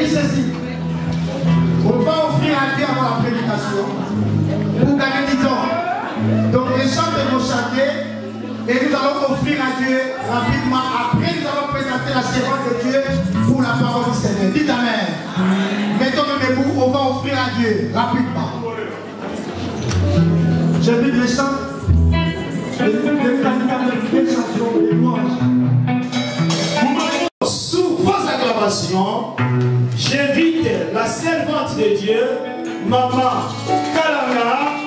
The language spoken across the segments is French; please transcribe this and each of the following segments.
dit ceci. On va offrir à Dieu avant la prédication pour gagner du temps. Donc les chants vont chanter et nous allons offrir à Dieu rapidement. Après, nous allons présenter la servante de Dieu pour la parole du Seigneur. Dites Amen. Mettons-nous debout, on va offrir à Dieu rapidement. J'ai vu les chants, les chansons, les louanges. Sous vos acclamations, j'invite la servante de Dieu, Maman Kalanga.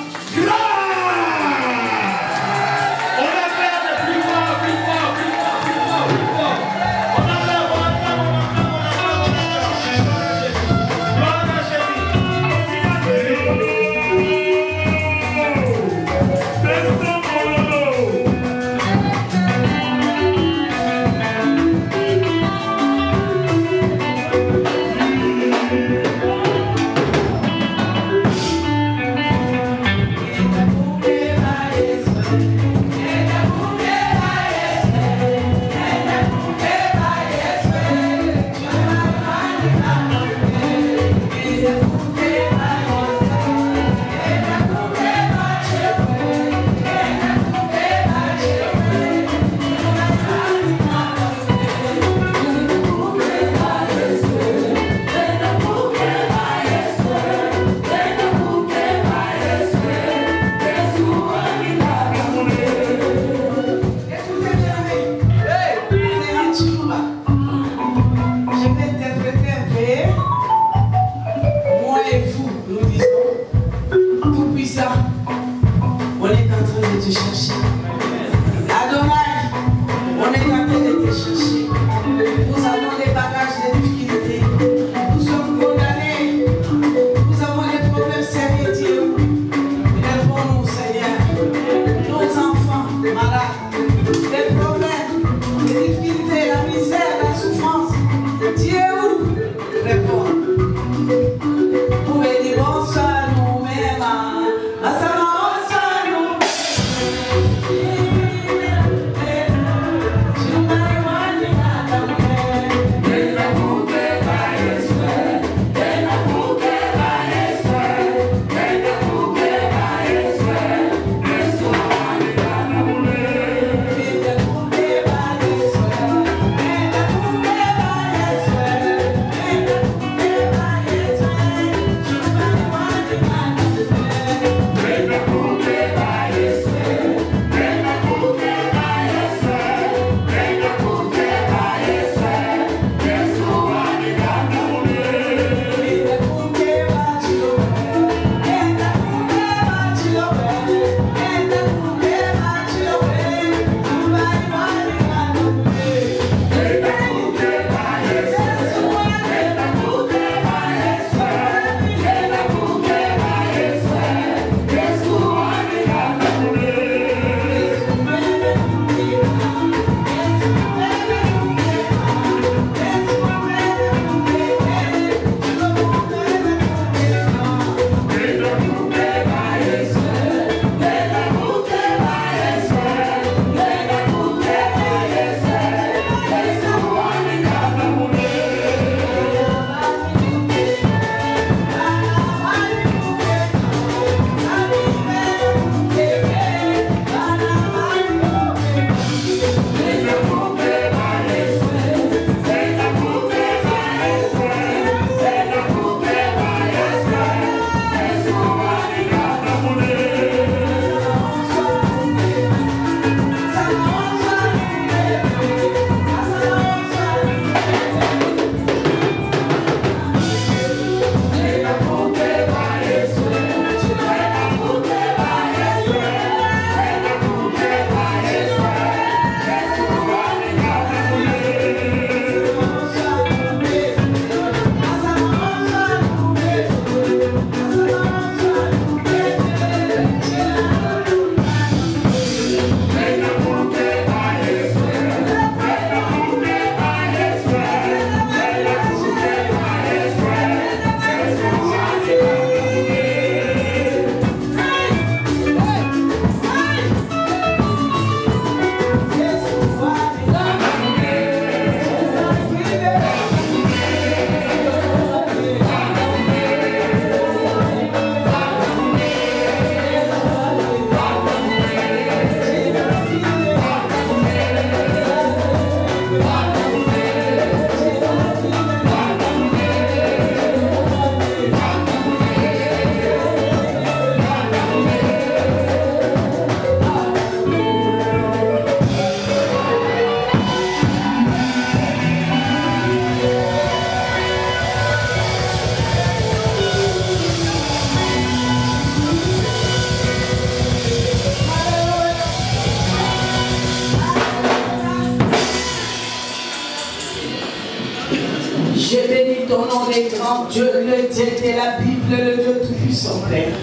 Je bénis ton nom, les grands Dieu, le Dieu de la Bible, le Dieu tout-puissant, Père.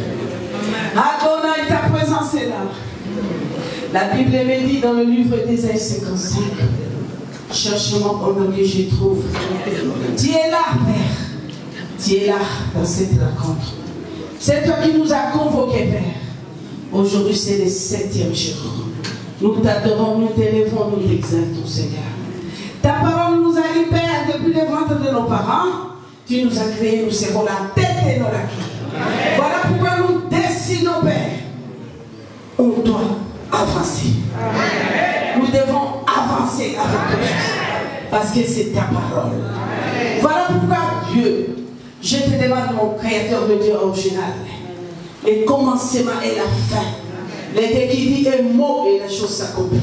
Adonai, ta présence est là. La Bible me dit dans le livre d'Ésaïe 55, cherche-moi pendant que je trouve. Tu es là, Père. Tu es là dans cette rencontre. C'est toi qui nous as convoqués, Père. Aujourd'hui, c'est le 7e jour. Nous t'adorons, nous t'élèvons, nous t'exaltons, Seigneur. Ta parole nous a dit, Père, depuis le ventre de nos parents. Tu nous as créés, nous serons la tête et non la queue. Voilà pourquoi nous décidons, Père. On doit avancer. Nous devons avancer avec toi. Parce que c'est ta parole. Voilà pourquoi Dieu, je te demande, mon créateur de Dieu original, le commencement et la fin. Les qui dit un mot et la chose s'accomplit.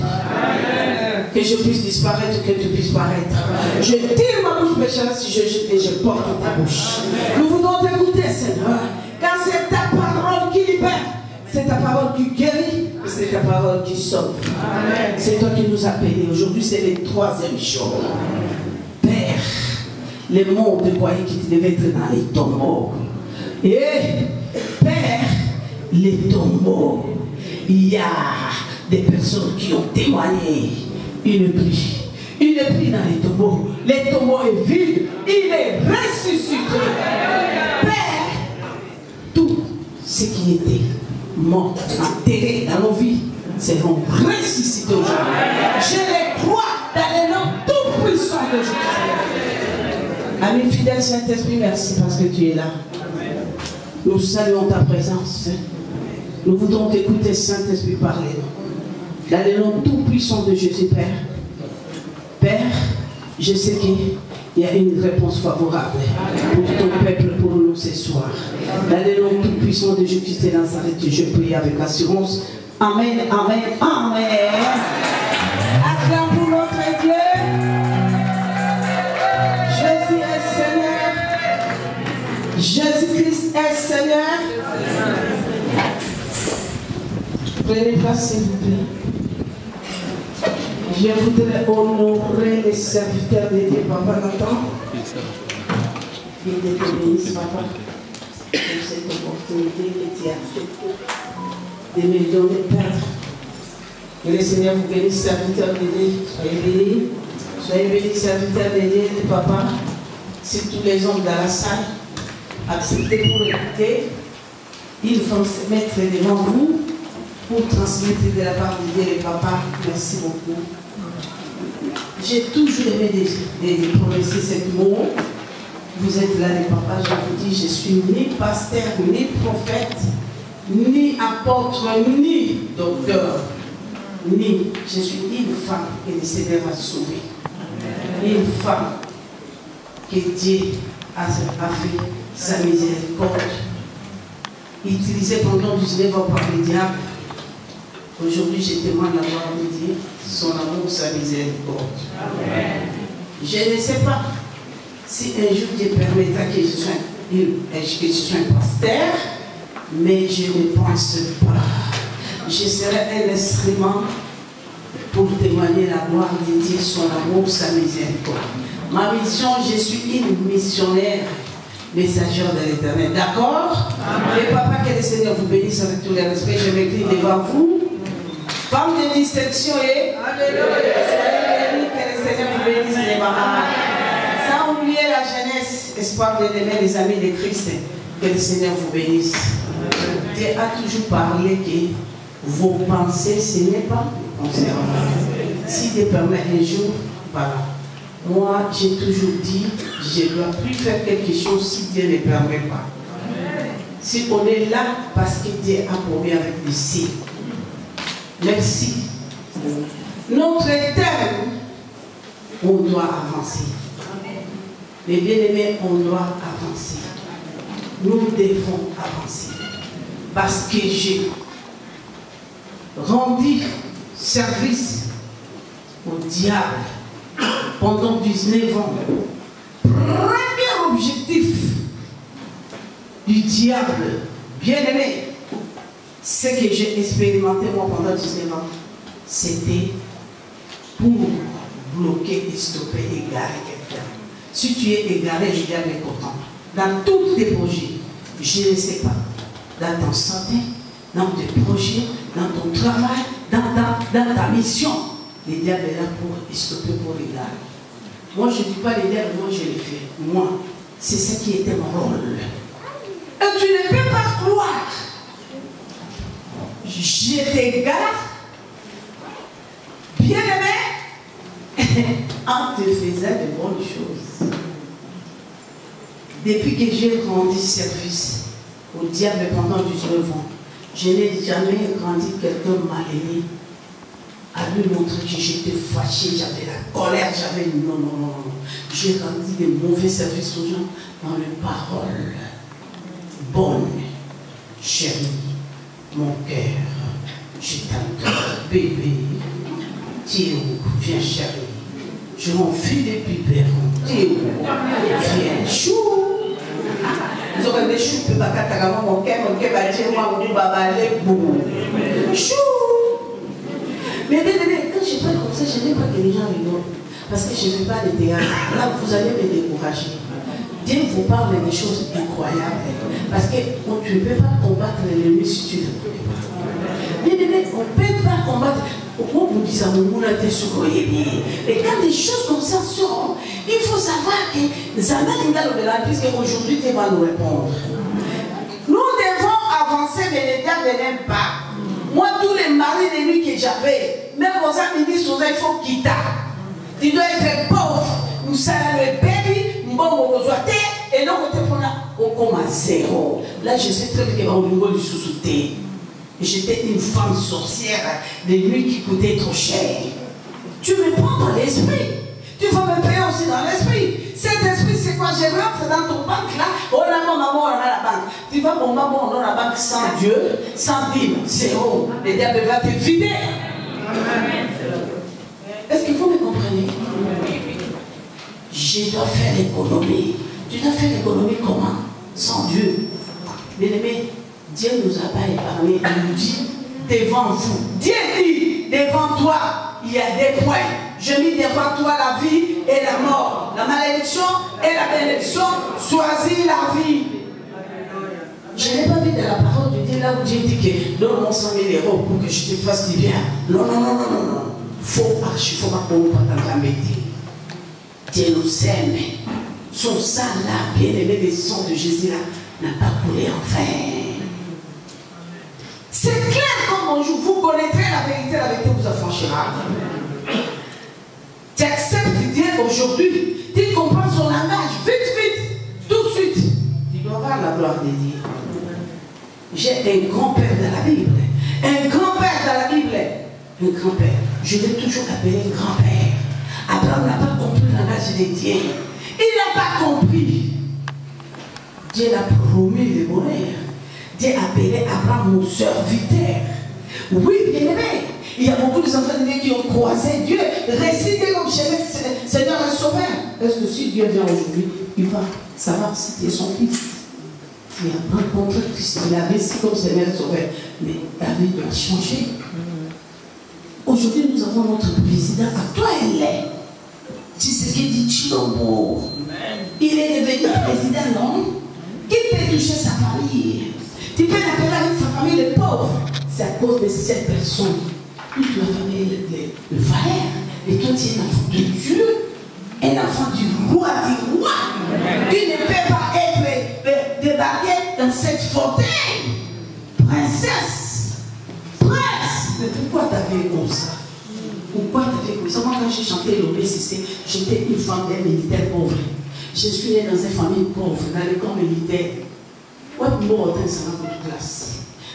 Que je puisse disparaître, que tu puisses paraître. Je tire ma bouche pécheresse si je jette et je porte ta bouche. Nous voudrons t'écouter, Seigneur. Car c'est ta parole qui libère. C'est ta parole qui guérit. C'est ta parole qui sauve. C'est toi qui nous as appelés. Aujourd'hui, c'est le 3e jour. Père, les mondes croyaient qu'ils devaient être dans les tombeaux. Et Père, les tombeaux. Il y a des personnes qui ont témoigné. Une pluie dans les tombeaux. Les tombeaux est vide. Il est ressuscité. Père, tout ce qui était mort, enterré dans nos vies, seront ressuscités aujourd'hui. Je les crois dans le nom tout puissant de Jésus. Ami fidèle Saint-Esprit, merci parce que tu es là. Nous saluons ta présence. Nous voudrons t'écouter, Saint-Esprit, parler. Dans le nom tout-puissant de Jésus, Père. Père, je sais qu'il y a une réponse favorable pour ton peuple, pour nous ce soir. Dans le nom tout-puissant de Jésus de Nazareth, je prie avec assurance. Amen, amen, amen. Acclamons notre Dieu. Jésus est Seigneur. Jésus-Christ est Seigneur. Prenez place, s'il vous plaît. Je voudrais honorer les serviteurs de Dieu, Papa Nathan. Il te bénisse, Papa, pour cette opportunité que tu as faite de me donner, Père. Que le Seigneur vous bénisse, serviteurs de Dieu. Soyez bénis. Soyez bénis, serviteurs de Dieu, Papa. Si tous les hommes dans la salle acceptent pour écouter, ils vont se mettre devant vous pour transmettre de la part de Dieu, les papas. Merci beaucoup. J'ai toujours aimé de prononcer ce mot. Vous êtes là, les papas, je vous dis, je suis ni pasteur, ni prophète, ni apôtre, ni docteur, ni. Je suis une femme que le Seigneur a sauvée. Une femme que Dieu a fait sa miséricorde. Utilisée pendant 19 ans par le diable. Aujourd'hui, je demande la gloire de Dieu, son amour, sa miséricorde. Je ne sais pas si un jour Dieu permettra que je sois un pasteur, mais je ne pense pas. Je serai un instrument pour témoigner la gloire de Dieu, son amour, sa miséricorde. Ma mission, je suis une missionnaire, messagère de l'Éternel. D'accord? Et papa, que le Seigneur vous bénisse avec tous les respects. Je m'écris devant vous. Femme de distinction et Alléluia. Soyez bénis, que le Seigneur vous bénisse les mamans. Sans oublier la jeunesse, espoir de l'aimer, les amis de Christ, que le Seigneur vous bénisse. Dieu a toujours parlé que vos pensées, ce n'est pas des pensées. Si Dieu permet un jour, voilà. Moi, j'ai toujours dit, je ne dois plus faire quelque chose si Dieu ne permet pas. Si on est là, parce que Dieu a promis avec les signes. Merci. Notre thème, on doit avancer. Les bien-aimés, on doit avancer. Nous devons avancer. Parce que j'ai rendu service au diable pendant 19 ans. Premier objectif du diable, bien-aimé, ce que j'ai expérimenté moi pendant 19 ans, c'était pour bloquer et stopper et garer quelqu'un. Si tu es égaré, le diable est content. Dans tous tes projets, je ne sais pas, dans ton santé, dans tes projets, dans ton travail, dans ta mission, le diable est là pour stopper, pour égarer. Moi, je ne dis pas les diables, moi je l'ai fait. Moi, c'est ça qui était mon rôle. Et tu ne peux pas croire. Je t'égare, bien aimé, en te faisant de bonnes choses. Depuis que j'ai rendu service au diable pendant 19 ans, je n'ai jamais rendu quelqu'un mal aimé à lui montrer que j'étais fâché, j'avais la colère, j'avais non. J'ai rendu des mauvais services aux gens dans les paroles bonnes, chérie, mon cœur, je t'aime, bébé, Théo, viens chérie, je m'enfuis des biberons, Théo, viens, chou. Vous aurez des choux, peut pas cataraman, mon cœur, va dire, moi, mon baba, les bouts. Chou. Mais quand je parle comme ça, je n'aime pas que les gens rigolent. Parce que je ne fais pas de théâtre. Là, vous allez me décourager. Dieu vous parle des choses incroyables. Parce qu'on ne peut pas combattre l'ennemi si tu ne le connais pas. Mais on ne peut pas combattre. Pourquoi vous dites ça? Et quand des choses comme ça sortent, il faut savoir que Zama Linda au-delà, puisque aujourd'hui tu vas nous répondre. Nous devons avancer, mais les diables n'aiment pas. Moi, tous les maris de nuit que j'avais, même aux amis, il faut quitter. Tu dois être pauvre. Nous sommes le baby, nous avons besoin de et nous avons comme à zéro. Là, je sais très bien que nous avons du sous-souté. J'étais une femme sorcière de nuit qui coûtait trop cher. Tu me prends dans l'esprit. Tu vas me payer aussi dans l'esprit. Cet esprit, c'est quoi? Je rentre dans ton banque là. Oh là, mon maman, on a la banque. Tu vas, mon maman, on a la banque sans Dieu, sans dîme, zéro. Le diable va te vider. Est-ce qu'il faut me comprendre? Je dois faire l'économie. Tu dois faire l'économie comment? Sans Dieu. Bien aimé, Dieu nous a pas épargné. Il nous dit devant vous. Dieu dit devant toi, il y a des points. Je mis devant toi la vie et la mort, la malédiction et la bénédiction. Choisis la vie. Je n'ai pas vu de la parole de Dieu là où Dieu dit que donne-moi 100 000 euros pour que je te fasse du bien. Non. Faut pas qu'on pas la métier. Dieu nous aime. Son sang là, bien aimé, le sang de Jésus là, n'a pas coulé en vain. C'est clair comme bonjour. Vous connaîtrez la vérité vous affranchira. Tu acceptes Dieu aujourd'hui, tu comprends son langage, vite, tout de suite. Tu dois avoir la gloire de Dieu. J'ai un grand-père dans la Bible. Un grand-père dans la Bible. Un grand-père. Je l'ai toujours appelé grand-père. Abraham n'a pas compris le langage de Dieu. Il n'a pas compris. Dieu l'a promis le bonheur. Dieu a appelé Abraham mon serviteur. Oui, bien aimé. Il y a beaucoup d'enfants de Dieu qui ont croisé Dieu, récité comme Seigneur et Sauveur. Est-ce que si Dieu vient aujourd'hui, il va savoir si tu es son fils? Il a rencontré Christ, il a récité comme Seigneur et Sauveur. Mais ta vie doit changer. Aujourd'hui, nous avons notre président. À toi, elle est. C'est ce qu'il dit Chilombo. Il est devenu président, non? Qui peut toucher sa famille? Tu peux l'appeler avec sa famille les pauvres. C'est à cause de cette personne. Toute la famille le valeur. Et toi, tu es un enfant de Dieu, un enfant du roi du roi. Tu ne peux pas être débarqué dans cette fauteuil. Princesse, prince. Mais pourquoi tu as fait comme ça? Pourquoi tu as fait comme ça? Moi, quand j'ai chanté l'OBCC, j'étais une femme d'un militaire pauvre. Je suis née dans une famille pauvre, dans le camp militaire. Ouais, bon, autant ça va pour classe.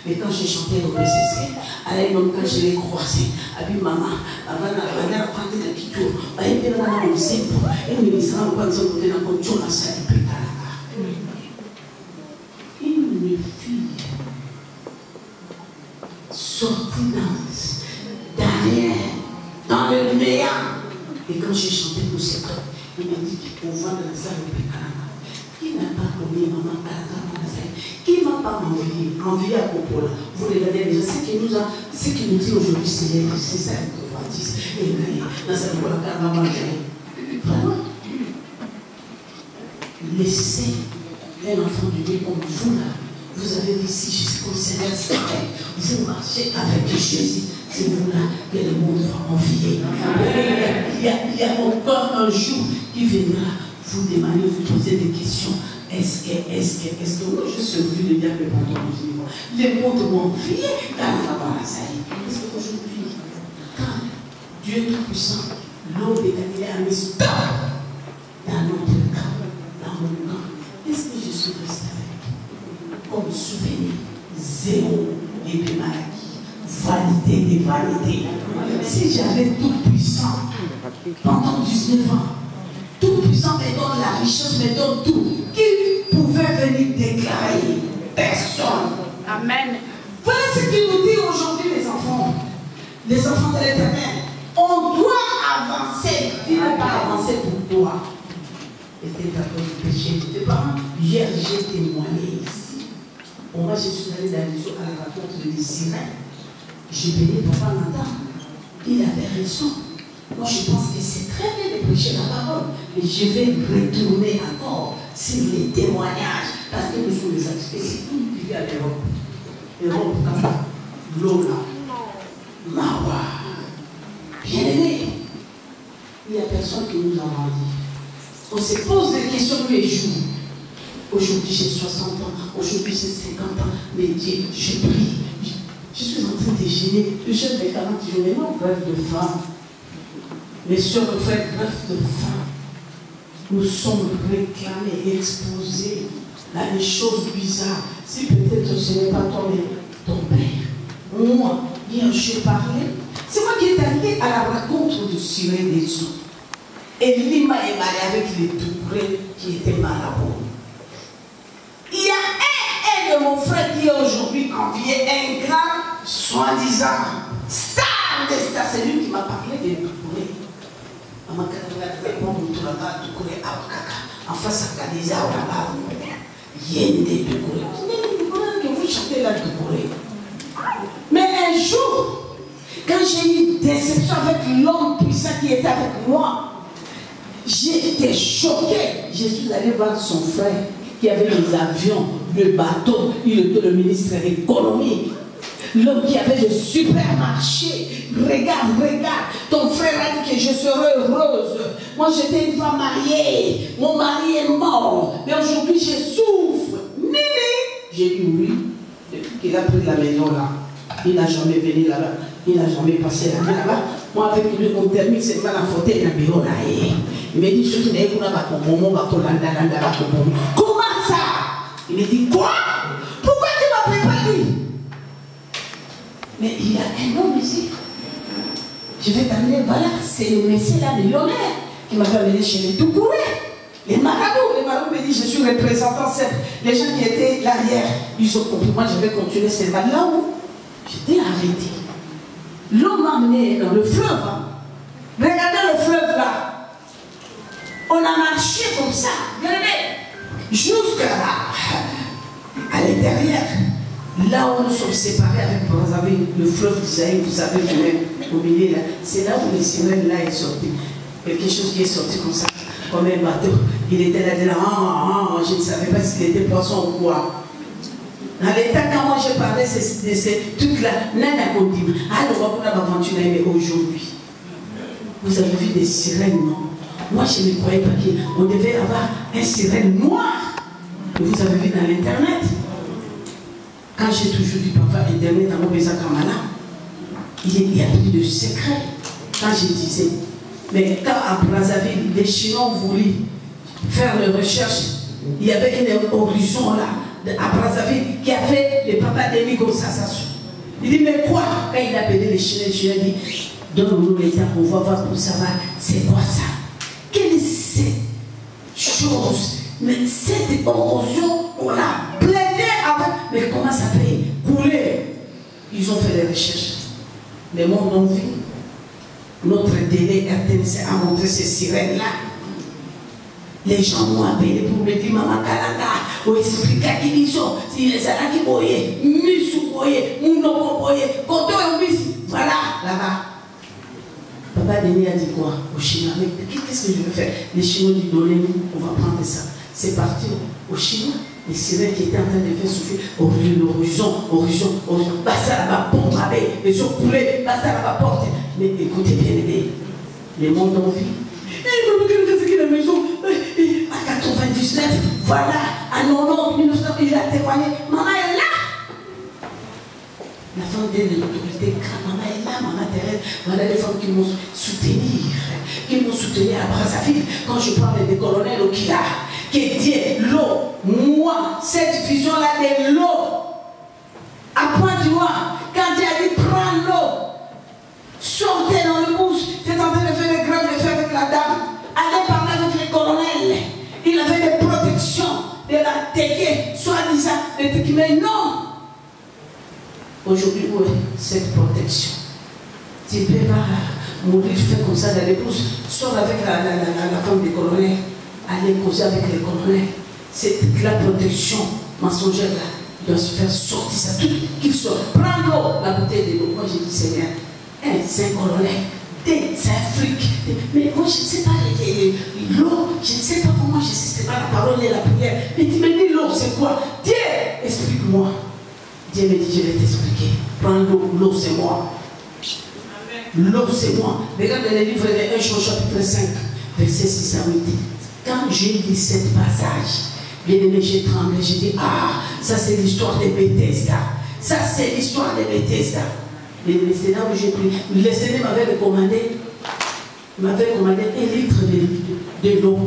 Mais quand j'ai chanté l'OBCC, allez, même quand je l'ai croisé, avec maman, avant la prendre la piqûre, elle était là dans le zip, et me disait, on va nous côté dans le jour, la salle de Pétalaka. Une fille sortie derrière, dans le néant. Et quand j'ai chanté pour ce temps, il m'a dit qu'on va dans la salle de Pétalaka. Qui n'a pas connu maman Pétalaka? Qui ne m'a pas envié à Popola? Vous regardez déjà ce qui nous dit aujourd'hui, c'est ça que Francis et dans cette maman. Vraiment. laissez un enfant de Dieu comme vous là. Vous avez dit si jusqu'au Seigneur s'arrête, vous marchez avec Jésus. C'est vous là que le monde va envier. Il y a encore un jour qui viendra vous demander, vous poser des questions. Est-ce que moi je suis vu le diable pendant le vivant? Les mots de mon vie, est-ce qu'aujourd'hui, quand Dieu Tout-Puissant, l'homme de Galilée a mis stop dans notre camp, dans mon camp, est-ce que je suis resté avec? Comme souvenir, zéro et des maladies, vanité des vanités. Si j'avais Tout-Puissant pendant 19 ans, Tout-Puissant me donne la richesse, me donne tout. Qui pouvait venir déclarer? Personne. Amen. Voilà ce qu'il nous dit aujourd'hui, les enfants de l'Éternel. On doit avancer. Tu ne peux pas avancer pour toi. Et t'es à cause du péché de tes parents. Hier, j'ai témoigné ici. Moi, je suis allé dans les jours à la rencontre de Israël. J'ai béni Papa Nathan. Il avait raison. Moi, je pense que c'est très bien de prêcher la parole, mais je vais retourner encore sur les témoignages, parce que nous sommes des actifs. C'est tout qui vit à l'Europe. L'Europe, comme Lola, Mawa, bien-aimé. Il n'y a personne qui nous a menti. On se pose des questions tous les jours. Aujourd'hui, j'ai 60 ans, aujourd'hui, j'ai 50 ans, mais Dieu, je prie. Je suis en train de gêner. Le jeune de 40 jours, mais non, bref de femme. Mes soeurs et frères, bref de faim, nous sommes réclamés, exposés à des choses bizarres. Si peut-être ce n'est pas toi, mais ton père, moi, hier je parlais, c'est moi qui est allé à la rencontre de Cyril des eaux. Et Lima est marié avec les Tourés qui étaient marabouts. Il y a un de mon frère qui est aujourd'hui envié, un grand, soi-disant, star des stars. C'est lui qui m'a parlé des Tourés. En face à Kadiza, Yende Touré. Que vous chantez là Touré. Mais un jour, quand j'ai eu une déception avec l'homme puissant qui était avec moi, j'ai été choqué. Je suis allé voir son frère qui avait les avions, le bateau, il était le ministre de l'économie. L'homme qui avait le supermarché. Regarde, ton frère a dit que je serai heureuse. Moi j'étais une femme mariée. Mon mari est mort. Mais aujourd'hui je souffre. Nini. J'ai dit oui. Depuis qu'il a pris la maison là, il n'a jamais venu là-bas. Il n'a jamais passé la nuit là-bas. Moi avec lui on termine, c'est pas la fauteuil dans le bureau là. Il me dit surtout comment ça? Il me dit quoi? Pourquoi tu m'as préparé? Mais il y a un homme ici. Je vais t'amener, voilà, c'est le messie là, le millionnaire, qui m'avait amené chez les Toukourés. Les marabouts me disent, je suis représentant, les gens qui étaient l'arrière, ils ont compris. Moi, je vais continuer cette vague là où j'étais arrêté. L'homme m'a amené dans le fleuve. Hein. Regardez le fleuve là. On a marché comme ça, jusqu'à là, à l'intérieur. Là où nous sommes séparés avec Brazzaville, le fleuve d'Isaïe, vous savez, au milieu là, c'est là où les sirènes là est sorti. Quelque chose qui est sorti comme ça, comme un bateau. Il était là, je ne savais pas s'il était poisson ou quoi. Dans l'état, quand moi je parlais de ces trucs-là, n'a continue. Alors, on va aventurer, mais aujourd'hui, vous avez vu des sirènes, non? Moi, je ne croyais pas qu'on devait avoir un sirène noir. Vous avez vu dans l'internet. Quand j'ai toujours dit parfois Internet dans mon Béza Kamala, il y a plus de secret. Quand je disais, mais quand à Brazzaville, les Chinois voulaient faire les recherches, il y avait une horizon là, à Brazzaville, qui a fait les papas d'Emi comme ça. Il dit, mais quoi? Quand il a appelé les Chinois dit, donne-nous l'état, on va voir pour savoir, c'est quoi ça? Quelle est cette chose? Mais cette érosion, on a plaidé avec. Mais comment ça peut couler? Ils ont fait des recherches. Les mondes ont vu. Notre délai RTNC a montré ces sirènes-là. Les gens m'ont appelé pour me dire, Maman Kalanga, ou expliquer qui ils sont. Si les gens qui voyaient, Missou voyaient, Mounoko voyaient, Koto et Missi. Voilà, là-bas. Papa Denis a dit quoi aux Chinois? Mais qu'est-ce que je veux faire? Les Chinois disent, donnez-nous, on va prendre ça. c'est parti au Chinois. Les sirènes qui étaient en train de faire souffler horizon, basta la pompe, les autres poulets, basta la porte. Mais écoutez bien aimé, les mondes ont vu. La maison, à 99, voilà, à 90, 1900, il a témoigné, maman est là. La femme de l'autorité, maman est là, maman Thérèse, voilà les femmes qui m'ont soutenu à Brazzaville. Quand je parle des colonels au Kila, qui dit l'eau, moi, cette vision-là de l'eau, à Pointe-Noire, quand il a dit prends l'eau, sortez dans le bouche, c'est en train de faire des grèves de faire avec la dame, allez parler avec les colonels, il avait des protections, de la téquée, soi-disant, mais non. Aujourd'hui, où est cette protection? Tu ne peux pas mourir fait comme ça dans l'épouse, sors avec la femme des colonels. Aller causer avec les colonels. C'est la protection mensongère là. Il doit se faire sortir ça. Tout qu'il sort. Prends l'eau, la bouteille de l'eau. Moi j'ai dit Seigneur, c'est un colonel, c'est un fric. Mais moi je ne sais pas l'eau, je ne sais pas comment je sais, c'est pas la parole et la prière. Mais tu me dis l'eau, c'est quoi? Dieu, explique-moi. Dieu me dit, je vais t'expliquer. Prends l'eau, l'eau c'est moi. L'eau c'est moi. Regarde le livre de 1 Jean chapitre 5, verset 6 à 8. Quand j'ai lu cette passage, bien aimé, j'ai tremblé, j'ai dit, ah, ça c'est l'histoire de Bethesda. Ça c'est l'histoire de Bethesda. Mais c'est là où j'ai pris. Le Seigneur m'avait recommandé, un litre de l'eau,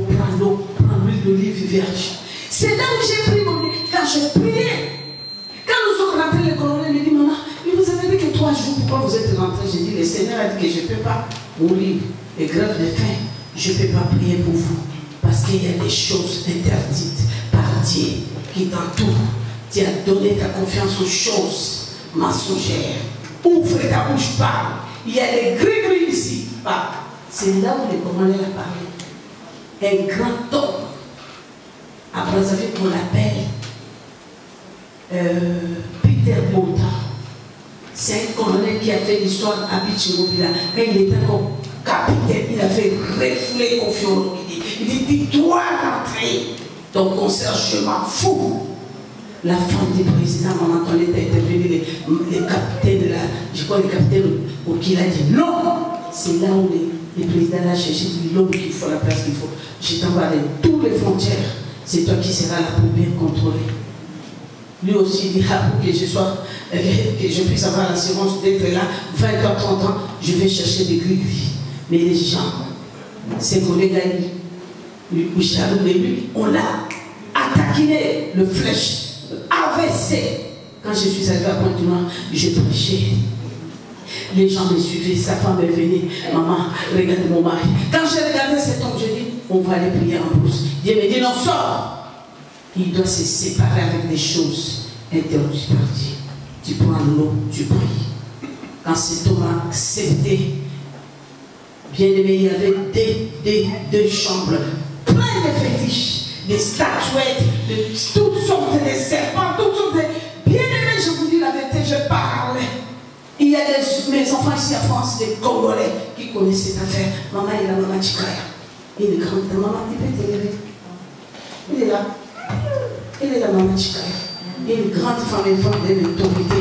prends l'huile d'olive vierge. C'est là où j'ai pris mon lit. Quand j'ai prié, quand nous sommes rentrés, le colonel me dit, maman, mais vous avez dit que 3 jours, pourquoi vous êtes rentrés? J'ai dit, le Seigneur a dit que je ne peux pas mourir et grève de faim. Je ne peux pas prier pour vous. Parce qu'il y a des choses interdites par Dieu qui t'entourent. Tu as donné ta confiance aux choses mensongères. Ouvre ta bouche, parle. Il y a des gris-gris ici. C'est là où les colonels a parlé. Un grand homme. À Brazzaville, on l'appelle Peter Mota. C'est un colonel qui a fait l'histoire à Bichimobila. Quand il était comme capitaine, il a fait refouler confiance. Il dit, dis-toi rentrer. Donc, concierge, je m'en fous. La femme du président, maman, quand elle était intervenue, les capitaines, je crois les capitaines, qui a dit non. C'est là où les présidents a cherché l'homme qu'il faut, la place qu'il faut. Je t'envoie toutes les frontières. C'est toi qui seras là pour bien contrôler. Lui aussi dit, ah, pour que je puisse avoir l'assurance d'être là, 20 ans, 30 ans, je vais chercher des gris-gris. Mais les gens, ses collègues, lui, on l'a attaqué le flèche, AVC. Quand je suis arrivé à Pointe-Noire, je prêchais. Les gens me suivaient, sa femme est venue, maman, regarde mon mari. Quand j'ai regardé cet homme, je dis, on va aller prier en brousse. Dieu me dit, non, sors. Il doit se séparer avec des choses interdites par Dieu. Tu prends l'eau, tu pries. Quand cet homme a accepté, bien aimé, il y avait deux chambres pleines de fétiches, des statuettes, de toutes sortes de serpents, toutes sortes de... Bien aimé, je vous dis la vérité, je parle. Il y a mes enfants ici en France, des Congolais, qui connaissent cette affaire. Maman est là, maman Chikaya. Il est grand, maman, tu peux t'élever. Il est là. Il est là, maman Chikaya. Une grande femme et femme de l'autorité.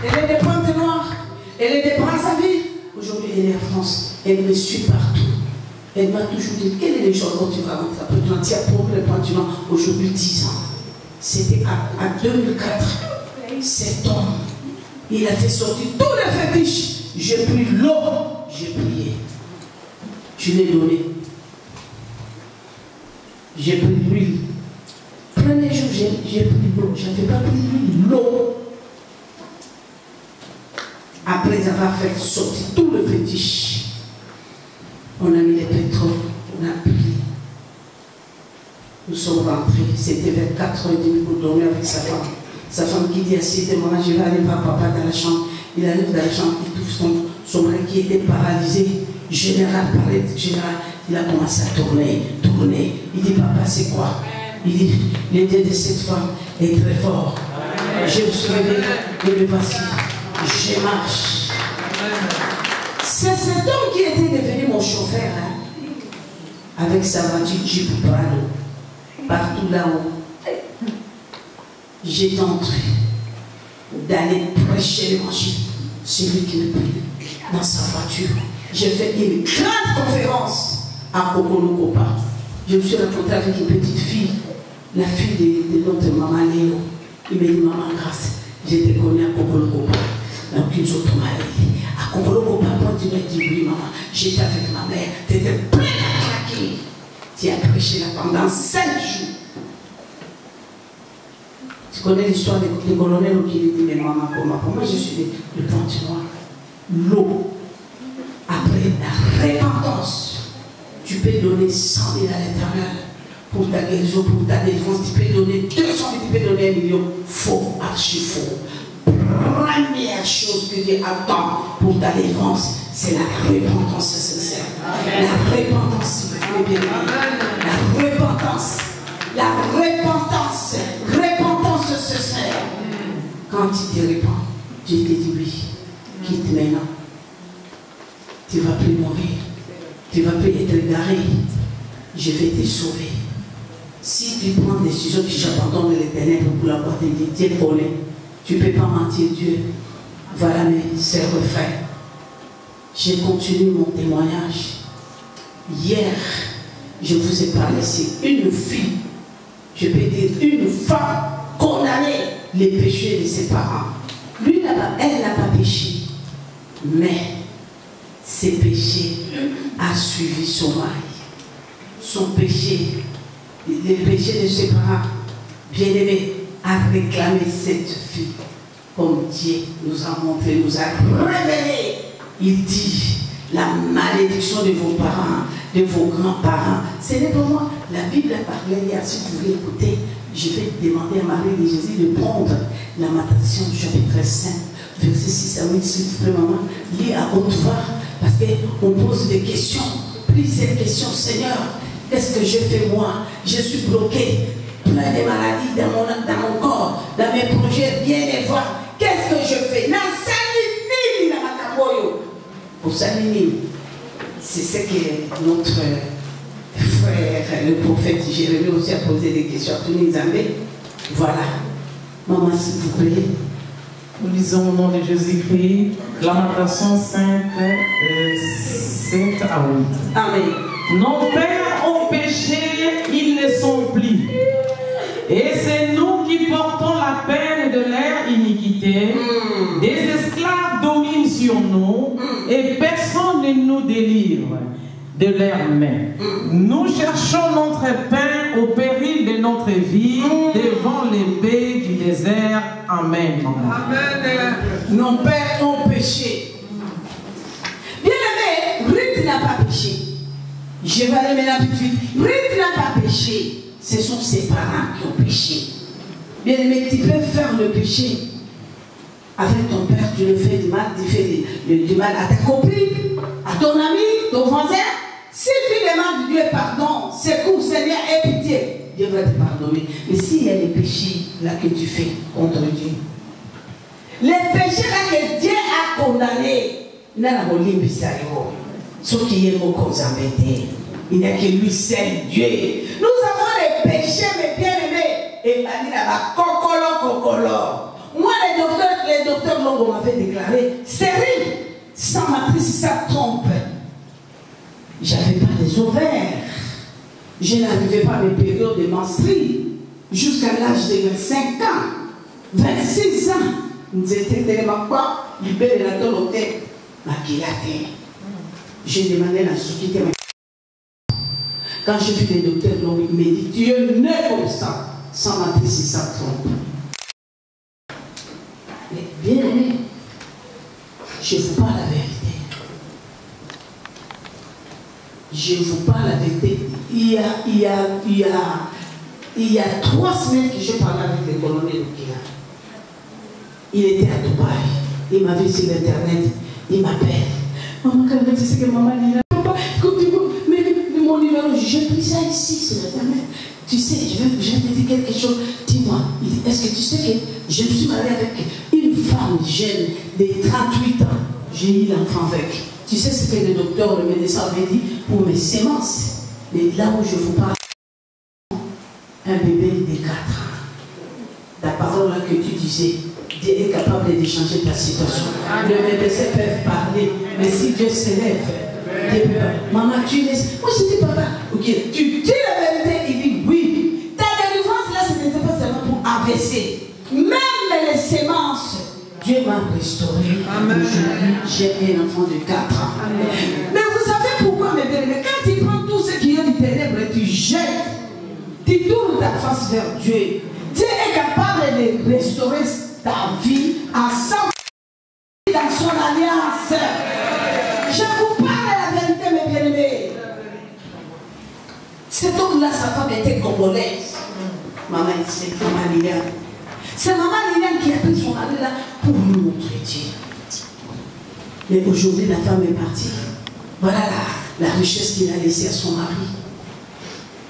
Elle est de Pointe-Noire. Elle est de Brazzaville. Aujourd'hui, elle est en France. Elle me suit partout. Elle m'a toujours dit, quel est le jour où tu vas rentrer après toi? Tu as promis le Pointe-Noire aujourd'hui 10 ans. C'était en 2004. Cet homme, il a fait sortir tous les fétiches. J'ai pris l'eau, j'ai prié. Je l'ai donné. J'ai pris l'huile. Premier jour, j'ai pris l'eau. Je n'avais pas pris l'huile, l'eau. Après avoir fait sortir tout le fétiche, on a mis le pétrole, on a prié. Nous sommes rentrés, c'était vers 4h30 pour dormir avec sa femme. Sa femme qui dit à 6h, maman, je vais aller voir papa dans la chambre. Il arrive dans la chambre, il trouve son mari qui était paralysé. Général, il a commencé à tourner. Il dit, papa, c'est quoi? Il dit, le Dieu de cette femme est très fort. Je me suis réveillé, et me voici, je marche. C'est cet homme qui était devenu mon chauffeur. Hein? avec sa voiture Jeep Prado, partout là-haut. J'ai tenté d'aller prêcher l'évangile. Celui qui me prie dans sa voiture. J'ai fait une grande conférence à Kokolokopa. Je me suis rencontré avec une petite fille, la fille de notre maman Léo. Il m'a dit, maman, grâce, j'étais connue à Kokolokopa. Donc ils ont dit, à Kokolokopa, tu m'as dit, oui, maman, j'étais avec ma mère, tu étais plein à craquer. Tu as prêché là pendant 5 jours. Tu connais l'histoire des colonels qui lui dit, mais maman, comment? Pour moi, je suis le Pointe-Noir. L'eau, après la repentance, tu peux donner 100 000 à l'Éternel pour ta guérison, pour ta défense. Tu peux donner 200 000, tu peux donner 1 million. Faux, archi faux. Première chose que Dieu attend pour ta défense, c'est la repentance sincère. La repentance, la repentance. La repentance. Repentance sincère. Quand tu te répands, Dieu te dit oui. Quitte maintenant. Tu ne vas plus mourir. Tu ne vas plus être égaré. Je vais te sauver. Si tu prends des décisions que j'abandonne les ténèbres pour la gloire de Dieu, Dieu connaît. Tu ne peux pas mentir Dieu. Voilà mes refrains. J'ai continué mon témoignage. Hier, je vous ai parlé, c'est une fille, je peux dire une femme condamnée les péchés de ses parents. Lui, elle n'a pas péché. Mais ses péchés a suivi son mari. Son péché, les péchés de ses parents, bien-aimés, a réclamé cette fille. Comme Dieu nous a montré, nous a révélé. Il dit, la malédiction de vos parents, de vos grands-parents, ce n'est pas moi. La Bible a parlé hier, si vous voulez écouter, je vais demander à Marie de Jésus de prendre la Lamentation du chapitre 5. Verset 6 à 8, s'il vous plaît, maman, lis à haute voix, parce qu'on pose des questions, plusieurs questions. Seigneur, qu'est-ce que je fais moi? Je suis bloqué, plein de maladies dans mon corps, dans mes projets, rien à voir. Qu'est-ce que je fais? Pour Salini, c'est ce que notre frère, le prophète Jérémie aussi a posé des questions à tous les amis. Voilà. Maman, s'il vous plaît. Nous lisons au nom de Jésus-Christ, Lamentation 5, 7 à 8. Amen. Nos pères ont péché, ils ne sont plus. Et c'est nous qui portons la peine de leur iniquité. Des esclaves dominent sur nous et personne ne nous délivre de leurs mains. Nous cherchons notre pain au péril de notre vie devant l'épée du désert. Amen. Amen. Nos pères ont péché. Bien aimé, Ruth n'a pas péché. Je vais aller maintenant tout de suite. Ruth n'a pas péché. Ce sont ses parents qui ont péché. Bien aimé, tu peux faire le péché. Avec ton père, tu le fais du mal, tu fais du mal à ta copine, à ton ami, ton voisin. Si tu demandes Dieu pardon, secours, Seigneur, aie pitié, Dieu va te pardonner. Mais s'il y a des péchés là que tu fais contre Dieu, les péchés là que Dieu a condamnés, il n'y a pas de bizarre. Ce qui est mot comme ça, il n'y a que lui seul, Dieu. Nous avons les péchés, mes bien-aimés. Et il là-bas, cocolo. Moi, les docteurs Longo m'avaient déclaré stérile, sans matrice, ça trompe. J'avais pas des ovaires. Je n'arrivais pas à mes périodes de menstrues jusqu'à l'âge de 25 ans, 26 ans. Nous étions tellement quoi, libérés de la toloté, maquillate. J'ai demandé la souquité. Quand j'ai vu les docteurs, ils m'ont dit, tu es né comme ça, sans matrice, ça trompe. Mais bien aimé, je vous parle la vérité. Je vous parle la vérité. Il y a 3 semaines que je parlais avec le colonel Lukila. Il était à Dubaï. Il m'a vu sur l'internet. Il m'appelle. Maman, quand tu sais que maman dit là, papa, mais mon numéro, j'ai pris ça ici sur l'internet. Tu sais, je vais te dire quelque chose. Dis-moi, est-ce que tu sais que je me suis mariée avec une femme jeune de 38 ans? J'ai eu l'enfant avec. Tu sais ce que le docteur, le médecin avait dit pour mes sémences? Mais là où je vous parle, un bébé de 4 ans, la parole là que tu disais, Dieu est capable de changer ta situation. Les bébés peuvent parler, mais si Dieu s'élève, Dieu peut pas. Maman, tu laisses. Moi je dis, papa, ok, tu dis la vérité, il dit oui. Ta délivrance là, ce n'était pas seulement pour AVC. Même les sémences, Dieu m'a restauré. Aujourd'hui, j'ai un enfant de 4 ans. Amen. Mais vous savez pourquoi, mes bien-aimés, quand tu prends tout ce qui est du ténèbre et tu jettes, tu tournes ta face vers Dieu. Dieu est capable de restaurer ta vie à 100% dans son alliance. Je vous parle la vérité, mes bien-aimés. Cet homme-là, sa femme était congolaise. Maman, c'est Maman Liliane. C'est Maman Liliane qui a pris son mari là pour nous montrer Dieu. Mais aujourd'hui, la femme est partie. Voilà la richesse qu'il a laissée à son mari.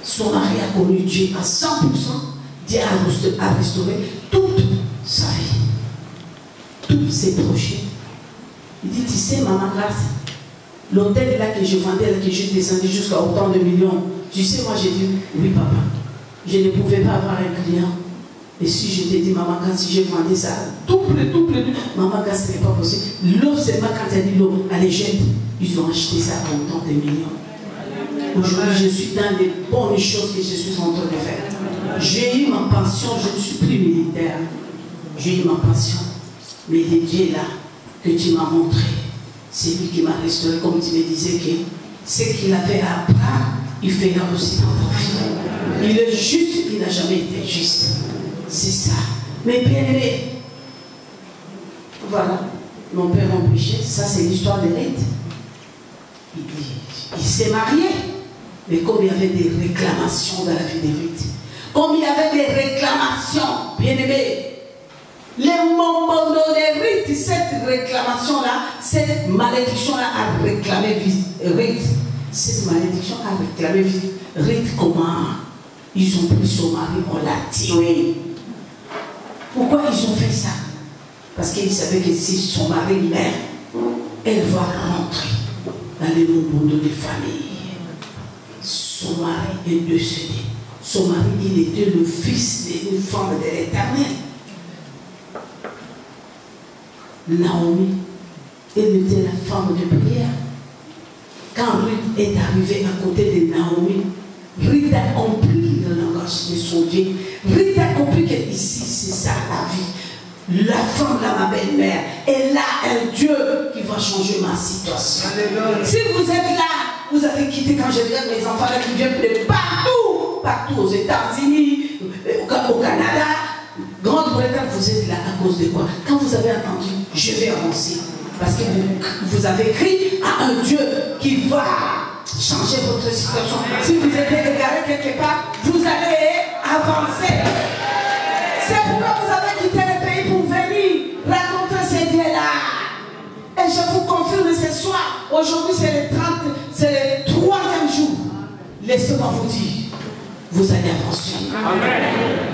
Son mari a connu Dieu à 100%. Dieu a restauré toute sa vie. Tous ses projets. Il dit, tu sais, maman Grâce, l'hôtel là que je vendais, là que je descendais jusqu'à autant de millions. Tu sais, moi j'ai dit, oui papa, je ne pouvais pas avoir un client. Et si je t'ai dit, maman Grâce, si je vendais ça, double, maman Grâce, ce n'est pas possible. L'eau, seulement quand elle dit l'eau, elle est jeune, ils ont acheté ça à autant de millions. Aujourd'hui, je suis dans les bonnes choses que je suis en train de faire. J'ai eu ma pension, je ne suis plus militaire. J'ai eu ma pension. Mais le Dieu là, que tu m'as montré, c'est lui qui m'a restauré, comme tu me disais que ce qu'il avait à Abraham, il fera aussi dans ta vie. Il est juste, il n'a jamais été juste. C'est ça. Mais bien aimé, voilà, mon père m'a péché, ça c'est l'histoire de Ruth. Il s'est marié, mais comme il y avait des réclamations dans la vie de Ruth, comme il y avait des réclamations, bien aimé, les moments de Ruth, cette réclamation-là, cette malédiction-là a réclamé Ruth. Cette malédiction a réclamé Ruth. Comment ils ont pris son mari, on l'a tué. Pourquoi ils ont fait ça? Parce qu'ils savaient que si son mari meurt, elle va rentrer dans les moments de famille. Son mari est décédé. Son mari, il était le fils d'une femme de l'Éternel. Naomi, elle était la femme de prière. Quand Ruth est arrivée à côté de Naomi, Ruth a compris le langage de son Dieu. Ruth a compris que ici, c'est ça la vie. La femme, là, ma belle-mère, elle a un Dieu qui va changer ma situation. Alléluia. Si vous êtes là, vous avez quitté, quand je regarde mes enfants là qui viennent de partout aux États-Unis, au Canada, Grande-Bretagne, vous êtes là à cause de quoi? Quand vous avez entendu, je vais avancer. Parce que vous avez crié à un Dieu qui va changer votre situation. Si vous êtes égaré quelque part, vous allez avancer. C'est pourquoi vous avez quitté le pays pour venir raconter ces dieux-là. Et je vous confirme ce soir, aujourd'hui c'est le 3e jour. Laissez-moi vous dire, vous allez avancer. Amen.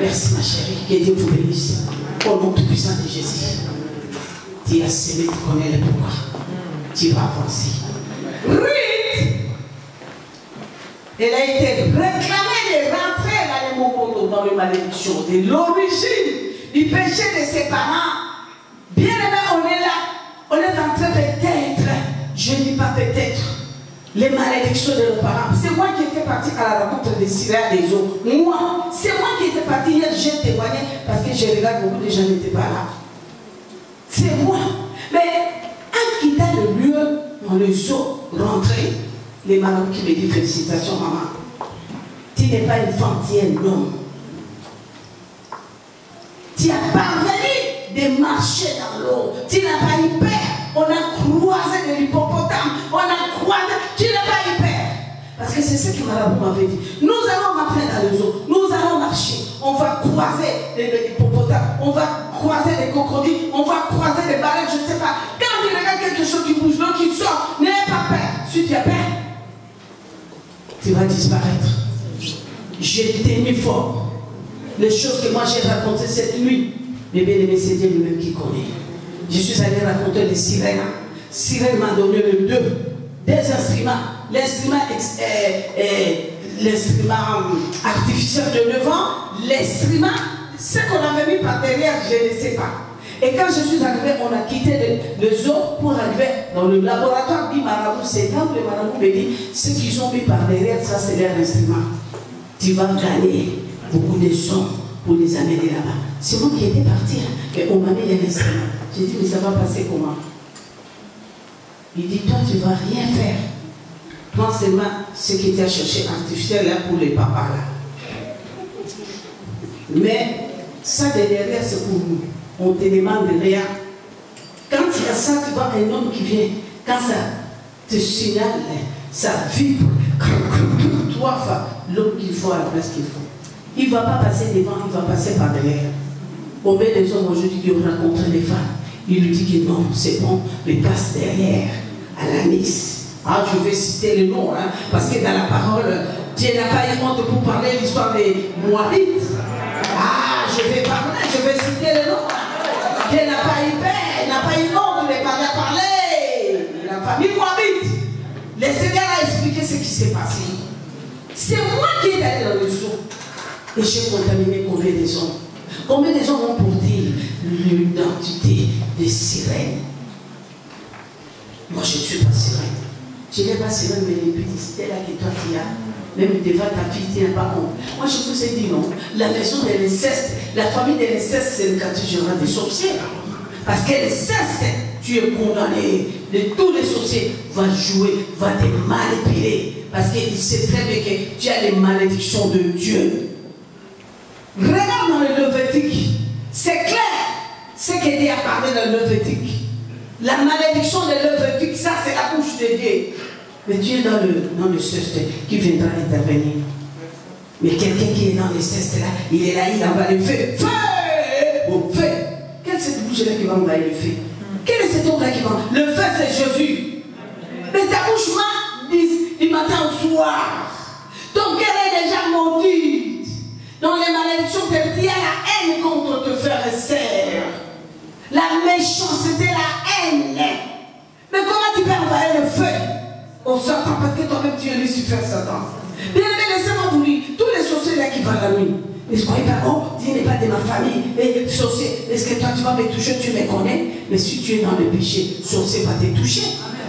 Merci ma chérie, que Dieu vous bénisse. Au nom tout puissant de Jésus. Tu as semé, tu connais le pourquoi. Tu vas avancer. Ruth, elle a été réclamée de rentrer dans les moments dans les malédictions, de l'origine du péché de ses parents. Bien aimé, on est là. On est en train peut-être, je ne dis pas peut-être, les malédictions de nos parents. C'est moi qui étais parti à la rencontre des Syriens des eaux. Moi, c'est moi qui étais parti hier, j'ai témoigné parce que je regarde beaucoup de gens n'étaient pas là. C'est moi. Mais en quittant le lieu, dans les eaux, rentrer, les marins qui me disent félicitations, maman. Tu n'es pas une femme, tu es un homme. Tu as parvenu de marcher dans l'eau. Tu n'as pas eu peur. On a croisé de l'hippopotame. On a croisé. Tu n'as pas eu peur. Parce que c'est ce que Marabout m'avait dit. Nous allons rentrer dans les eaux. Nous allons marcher. On va croiser les hippopotames. On va croiser les crocodiles. On va croiser les baleines. Je ne sais pas. Quand tu regardes quelque chose qui bouge, l'eau qui sort, n'aie pas peur. Si tu as peur, tu vas disparaître. J'ai tenu fort. Les choses que moi j'ai racontées cette nuit, mais bien aimé, c'est Dieu lui-même qui connaît. Je suis allé raconter les sirènes. Sirène m'a donné deux instruments. l'instrument artificiel de devant, l'instrument, ce qu'on avait mis par derrière, je ne sais pas. Et quand je suis arrivé, on a quitté le zoo pour arriver dans le laboratoire du marabout. C'est là où le marabout me dit, ce qu'ils ont mis par derrière, ça c'est leur instrument. Tu vas gagner beaucoup de sons pour les amener là-bas. C'est moi qui étais parti, mais on m'a mis l'instrument. J'ai dit, mais ça va passer comment? Il dit, toi tu ne vas rien faire. Prends seulement ce qui était cherché artificiel là pour les papas là. Mais ça de derrière c'est pour nous. On te demande rien. Quand il y a ça, tu vois un homme qui vient, quand ça te signale, ça vibre. Toi, l'homme qu'il faut à la place qu'il faut. Il ne va pas passer devant, il va passer par derrière. Combien des hommes aujourd'hui qui ont rencontré des femmes, il lui dit que non, c'est bon, mais passe derrière, à la Nice. Ah, je vais citer le nom, hein, parce que dans la parole, Dieu n'a pas eu honte pour parler de l'histoire des Moabites. Ah, je vais parler, je vais citer le nom. Dieu n'a pas eu peur, n'a pas eu honte de parler. La famille Moabite. Le Seigneur a expliqué ce qui s'est passé. C'est moi qui est allé dans le zoo. Et j'ai contaminé combien de hommes. Combien de hommes ont porté l'identité de sirène. Moi, je ne suis pas sirène. Je n'ai pas sirène, mais les publicités là que toi tu as, même devant ta fille, tu n'as pas honte. Moi, je vous ai dit non. La maison de l'inceste, la famille de l'inceste, c'est le quartier général des sorciers. Parce que l'inceste, tu es condamné. De tous les sorciers va jouer, va te manipuler. Parce qu'il sait très bien que tu as les malédictions de Dieu. Regarde dans le Lévitique. C'est clair ce que Dieu a parlé dans le Lévitique. La malédiction de Lévitique, ça c'est la bouche de Dieu. Mais Dieu dans le ceste qui viendra intervenir. Mais quelqu'un qui est dans le ceste là, il est là, il envoie le feu. Feu! Au feu! Quelle est cette bouche là qui va envoyer le feu? Quel est cet homme là qui va? Le feu c'est Jésus. Mais ta bouche du matin au soir. Ton cœur est déjà maudit. Dans les malédictions, il y a la haine contre tes frères et sœurs. La méchanceté, la haine. Mais comment tu peux envoyer le feu au Satan? Parce que toi-même tu es Lucifer, Satan. Bien aimé, laissez-moi vous dire, tous les sorciers là qui vont la nuit, ne croyez pas, oh, tu n'es pas de ma famille, et sorcier, est-ce que toi tu vas me toucher, tu me connais? Mais si tu es dans le péché, sorcier va te toucher.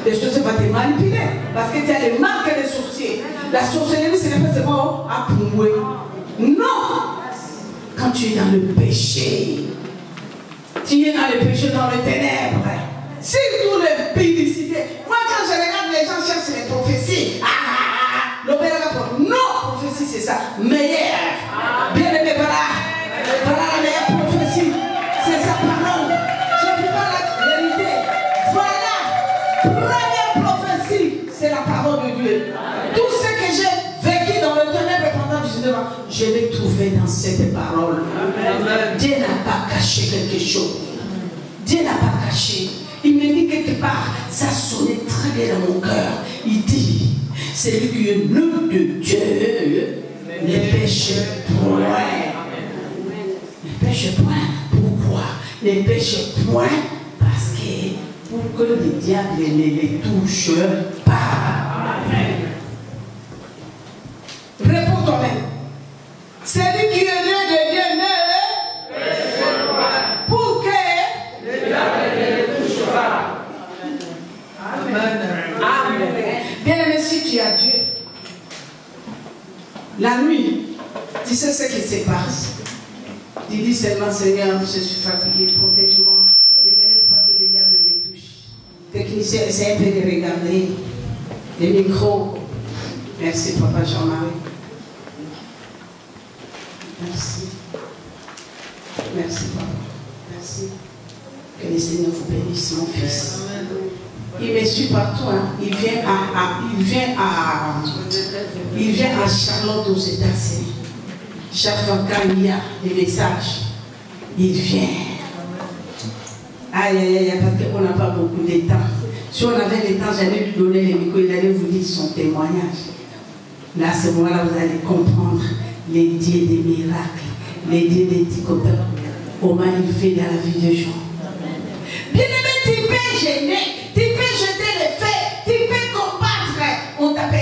Le sorcier va te manipuler. Parce que tu as les marques des sorciers. La sorcellerie, ce n'est pas seulement à prouver. Non! Quand tu es dans le péché, tu es dans le péché, dans les ténèbres. Surtout les publicités. Moi, quand je regarde les gens cherchent les prophéties. Non, prophétie, c'est ça. Meilleure. Bien aimé, voilà la meilleure prophétie. C'est sa parole. Je ne dis pas la vérité. Voilà. Première prophétie, c'est la parole de Dieu. Tout ce que j'ai vécu dans le ténèbre pendant 19 ans, je l'ai trouvé dans cette parole. Dieu n'a pas caché quelque chose. Dieu n'a pas caché. Il me dit quelque part, ça sonnait très bien dans mon cœur. Il dit, c'est lui qui est l'homme de Dieu, ne pêche point. Ne pêche point. Pourquoi? Ne pêche point parce que pour que le diable ne les touche pas. Réponds toi-même. C'est lui qui est né de Dieu, ne pêche point. Pour que le diable ne les touche pas. Amen. Amen. Bien aimé, si tu as Dieu, la nuit, tu sais ce qui se passe. Tu dis seulement, Seigneur, je suis fatigué, protège-moi. Ne me laisse pas que le diable me touche. Technicien, essaie un peu de regarder les micros. Merci, Papa Jean-Marie. Merci. Merci, Papa. Merci. Que le Seigneur vous bénisse, mon fils. Il me suit partout. Hein. Il vient à Charlotte aux États-Unis. Chaque fois qu'il y a des messages, il vient. Aïe, aïe, aïe, parce qu'on n'a pas beaucoup de temps. Si on avait le temps, j'allais lui donner les micros, il allait vous dire son témoignage. Là, à ce moment-là, vous allez comprendre les dieux des miracles, les dieux des ticoteurs, comment il fait dans la vie des gens. Bien aimé, tu peux gêner, tu peux jeter les faits, tu peux combattre. On t'appelle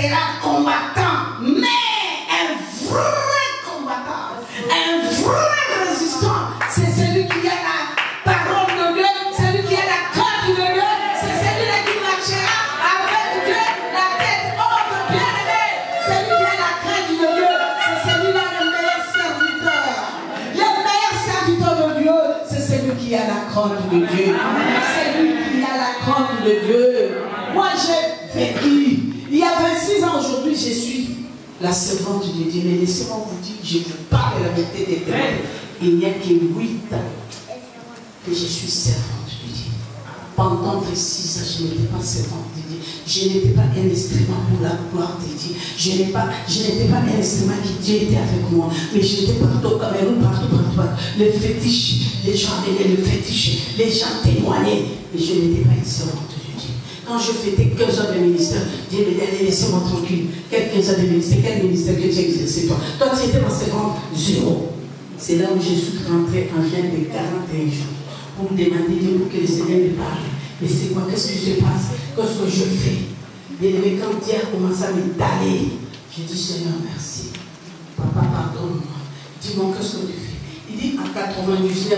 combattant, mais un vrai combattant, un vrai résistant. C'est celui qui a la parole de Dieu, celui qui a la corde de Dieu, c'est celui-là qui marchera avec Dieu, la tête haute, bien élevée. Celui qui a la crainte de Dieu, c'est celui-là le meilleur serviteur. Le meilleur serviteur de Dieu, c'est celui qui a la corde de Dieu. Celui qui a la corde de Dieu. Moi j'ai vécu. Il y a 26 ans aujourd'hui, je suis la servante de Dieu. Mais laissez-moi vous dire, je vous parle la vérité des ténèbres. Il n'y a que 8 ans que je suis servante de Dieu. Pendant 26 ans, je n'étais pas servante de Dieu. Je n'étais pas un instrument pour la gloire de Dieu. Je n'étais pas un instrument qui Dieu était avec moi. Mais j'étais partout au Cameroun, partout. Le fétiche, les gens aimaient le fétiche, les gens témoignaient. Mais je n'étais pas une servante de Dieu. Quand je faisais 15 ans de ministère, Dieu me disait, laissez-moi tranquille. Quel 15 ans de ministère, quel ministère que tu exerçais toi? Toi, tu étais ma servante, 0. C'est là où je suis rentré en jeûne de 41 jours. Pour me demander Dieu pour que le Seigneur me parle. Mais c'est quoi? Qu'est-ce qui se passe? Qu'est-ce que je fais? Bien aimé, quand Dieu a commencé à m'étaler, je dis Seigneur, merci. Papa, pardonne-moi. Dis-moi, qu'est-ce que tu fais? Il dit en 99,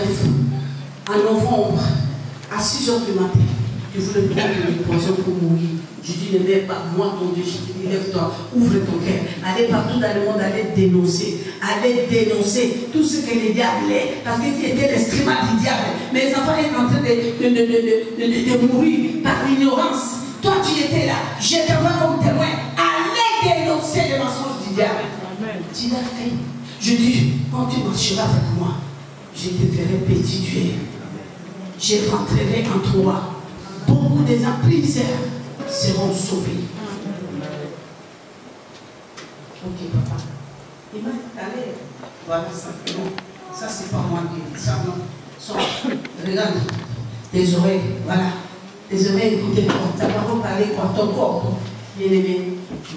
en novembre, à 6 h du matin, tu voulais prendre une poison pour mourir. Je dis, ne mets pas moi ton Dieu. Je dis, lève-toi, ouvre ton cœur. Allez partout dans le monde, allez dénoncer. Allez dénoncer tout ce que les diables est. Parce que tu étais l'instrument du diable. Mes enfants étaient en train de mourir par l'ignorance. Toi, tu étais là. Je te vois comme témoin. Allez dénoncer les mensonges du diable. Tu l'as fait. Je dis, quand tu marcheras avec moi, je te ferai petit Dieu. Je rentrerai en toi. Beaucoup des gens prisonniers seront sauvés. Ok, papa. Il m'a allé. Voilà, ça. Non, ça, c'est pas moi qui dis ça, non. Regarde. Tes oreilles, voilà. Tes oreilles, écoutez-moi. Ta parole parlait par ton corps. Bien aimé,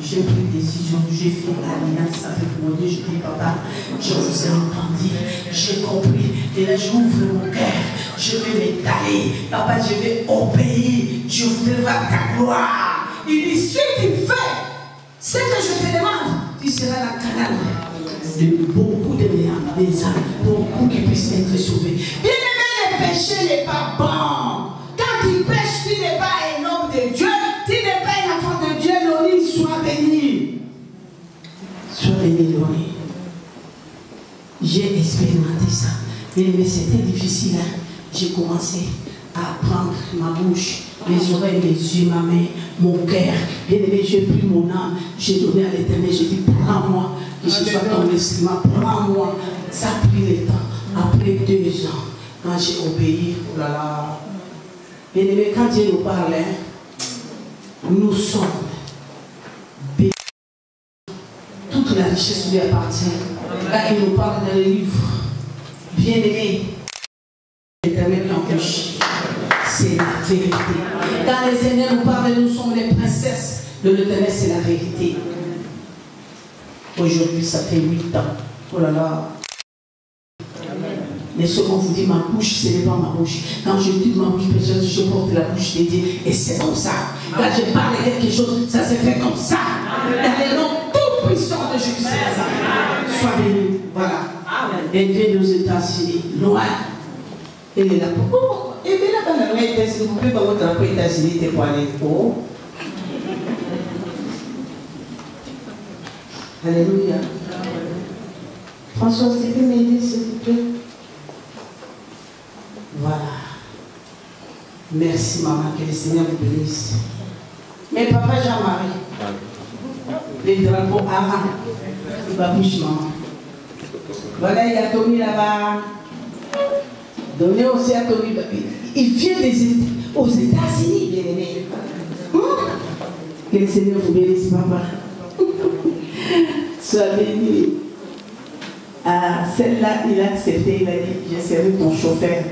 j'ai pris une décision, j'ai fait l'alliance avec mon Dieu. Je dis, papa, je vous ai entendu, j'ai compris. Et là, j'ouvre mon cœur, je vais m'étaler. Papa, je vais obéir. Je voudrais voir ta gloire. Il dit, si tu fais ce que je te demande, tu seras la canal de beaucoup de mes âmes, beaucoup qui puissent être sauvés. Bien aimé, le péché n'est pas bon. Quand tu pêches, tu n'es pas un homme de Dieu, tu n'es pas un enfant de Dieu. Loni, sois béni. Sois béni, Loni. J'ai expérimenté ça. Mais c'était difficile. Hein? J'ai commencé à prendre ma bouche, mes oreilles, mes yeux, ma main, mon cœur. Bien aimé, j'ai pris mon âme, j'ai donné à l'Éternel, j'ai dit, prends-moi, que je sois ton instrument, prends-moi. Ça a pris le temps. Après 2 ans, quand j'ai obéi, oh là là. Bien aimé, quand Dieu nous parle, hein, nous sommes bénis. Toute la richesse lui appartient. Là, il nous parle dans le livre. Bien aimé, l'Éternel l'empêche. C'est la vérité. Quand le Seigneur nous parle, nous sommes les princesses de l'Éternel, c'est la vérité. Aujourd'hui, ça fait 8 ans. Oh là là. Mais ce qu'on vous dit, ma bouche, ce n'est pas ma bouche. Quand je dis ma bouche, je porte la bouche de Dieu. Et c'est comme ça. Quand je parle de quelque chose, ça se fait comme ça. Dans le nom tout puissant de Jésus. Sois béni. Voilà. Elle vient aux États-Unis, loin. Elle est là. Et bien là, dans les États-Unis, vous pouvez pas vous tromper aux États-Unis, t'es pas allé. Oh. Alléluia. François, tu peux m'aider, s'il vous plaît? Voilà. Merci, maman, que le Seigneur vous bénisse. Mais papa Jean-Marie, les drapeaux avant, il va bouger, maman. Voilà, il y a Tony là-bas. Donnez aussi à Tony. Il vient aux États-Unis, bien aimé. Que le Seigneur vous bénisse, papa. Sois béni. Ah, celle-là, il a accepté, il a dit, je serai ton chauffeur.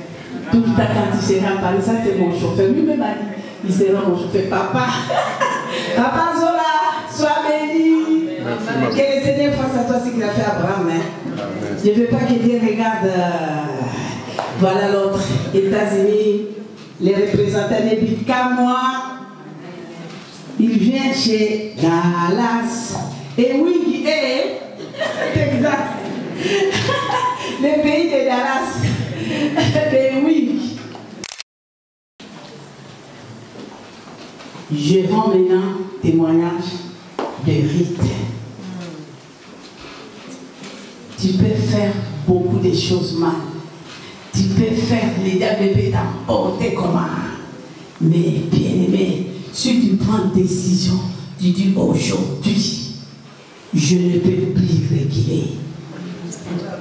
Tout le temps, quand il sera à Paris, ça c'est mon chauffeur. Lui-même a dit, il sera mon chauffeur. Papa, Papa Zola, sois béni. Que le Seigneur fasse à toi ce qu'il a fait à Abraham. Hein. Je ne veux pas que Dieu regarde. Voilà l'autre. États-Unis, les représentants n'habitent qu'à moi. Il vient chez Dallas. Et Wing est Texas. Le pays de Dallas. De Wing. Je rends maintenant témoignage de Rite. Tu peux faire beaucoup de choses mal. Tu peux faire les diables de t'emporter comme un. Mais bien aimé, si tu prends une décision, tu dis aujourd'hui, je ne peux plus reculer.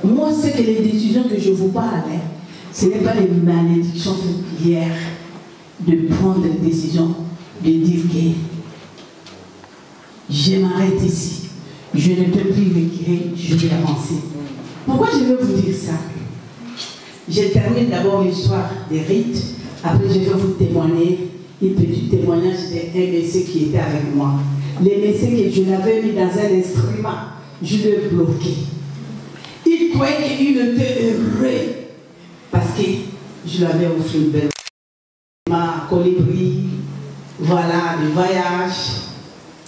Moi, c'est que les décisions que je vous parle, ce n'est pas les malédictions hier de prendre des décisions, de dire que je m'arrête ici, je ne peux plus reculer, je vais avancer. Pourquoi je veux vous dire ça? Je termine d'abord l'histoire des rites, après je vais vous témoigner un petit témoignage d'un messie qui était avec moi. Les messieurs que je l'avais mis dans un instrument, je l'ai bloqué. Il croyait qu'il était heureux parce que je lui avais offert une belle ma colibri, voilà, le voyage.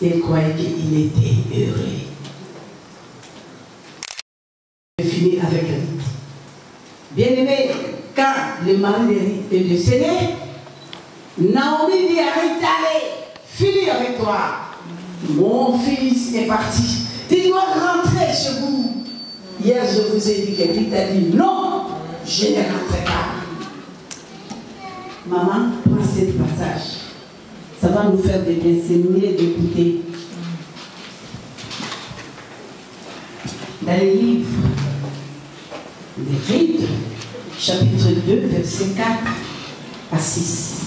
Il croyait qu'il était heureux. Je finis avec lui. Bien aimé, quand le mari de Rite est décédé, Naomi dit à Rite, allez, finis avec toi. Mon fils est parti. Tu dois rentrer chez vous. Hier, je vous ai dit que Rite a dit non, je ne rentrerai pas. Maman, prends ce passage. Ça va nous faire des bien, c'est mieux d'écouter. Dans les livres des Rites, chapitre 2, versets 4 à 6.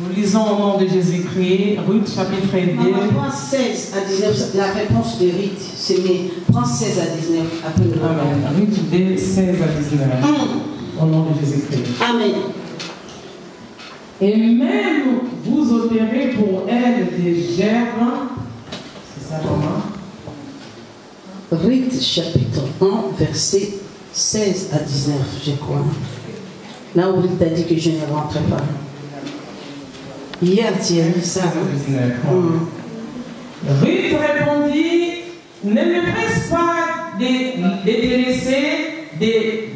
Nous lisons au nom de Jésus-Christ, Ruth chapitre 2. Prends 16 à 19, la réponse de Rite, c'est mieux. Prends 16 à 19, après le Amen. Ruth 2, 16 à 19. Au nom de Jésus-Christ. Amen. Et même vous opérez pour elle des gerbes. C'est ça, maman? Rite chapitre 1, verset 16 à 19, je crois. Là où Rite a dit que je ne rentrais pas. Hier, tu as lu ça. Ruth répondit, ne me presse pas de te laisser, de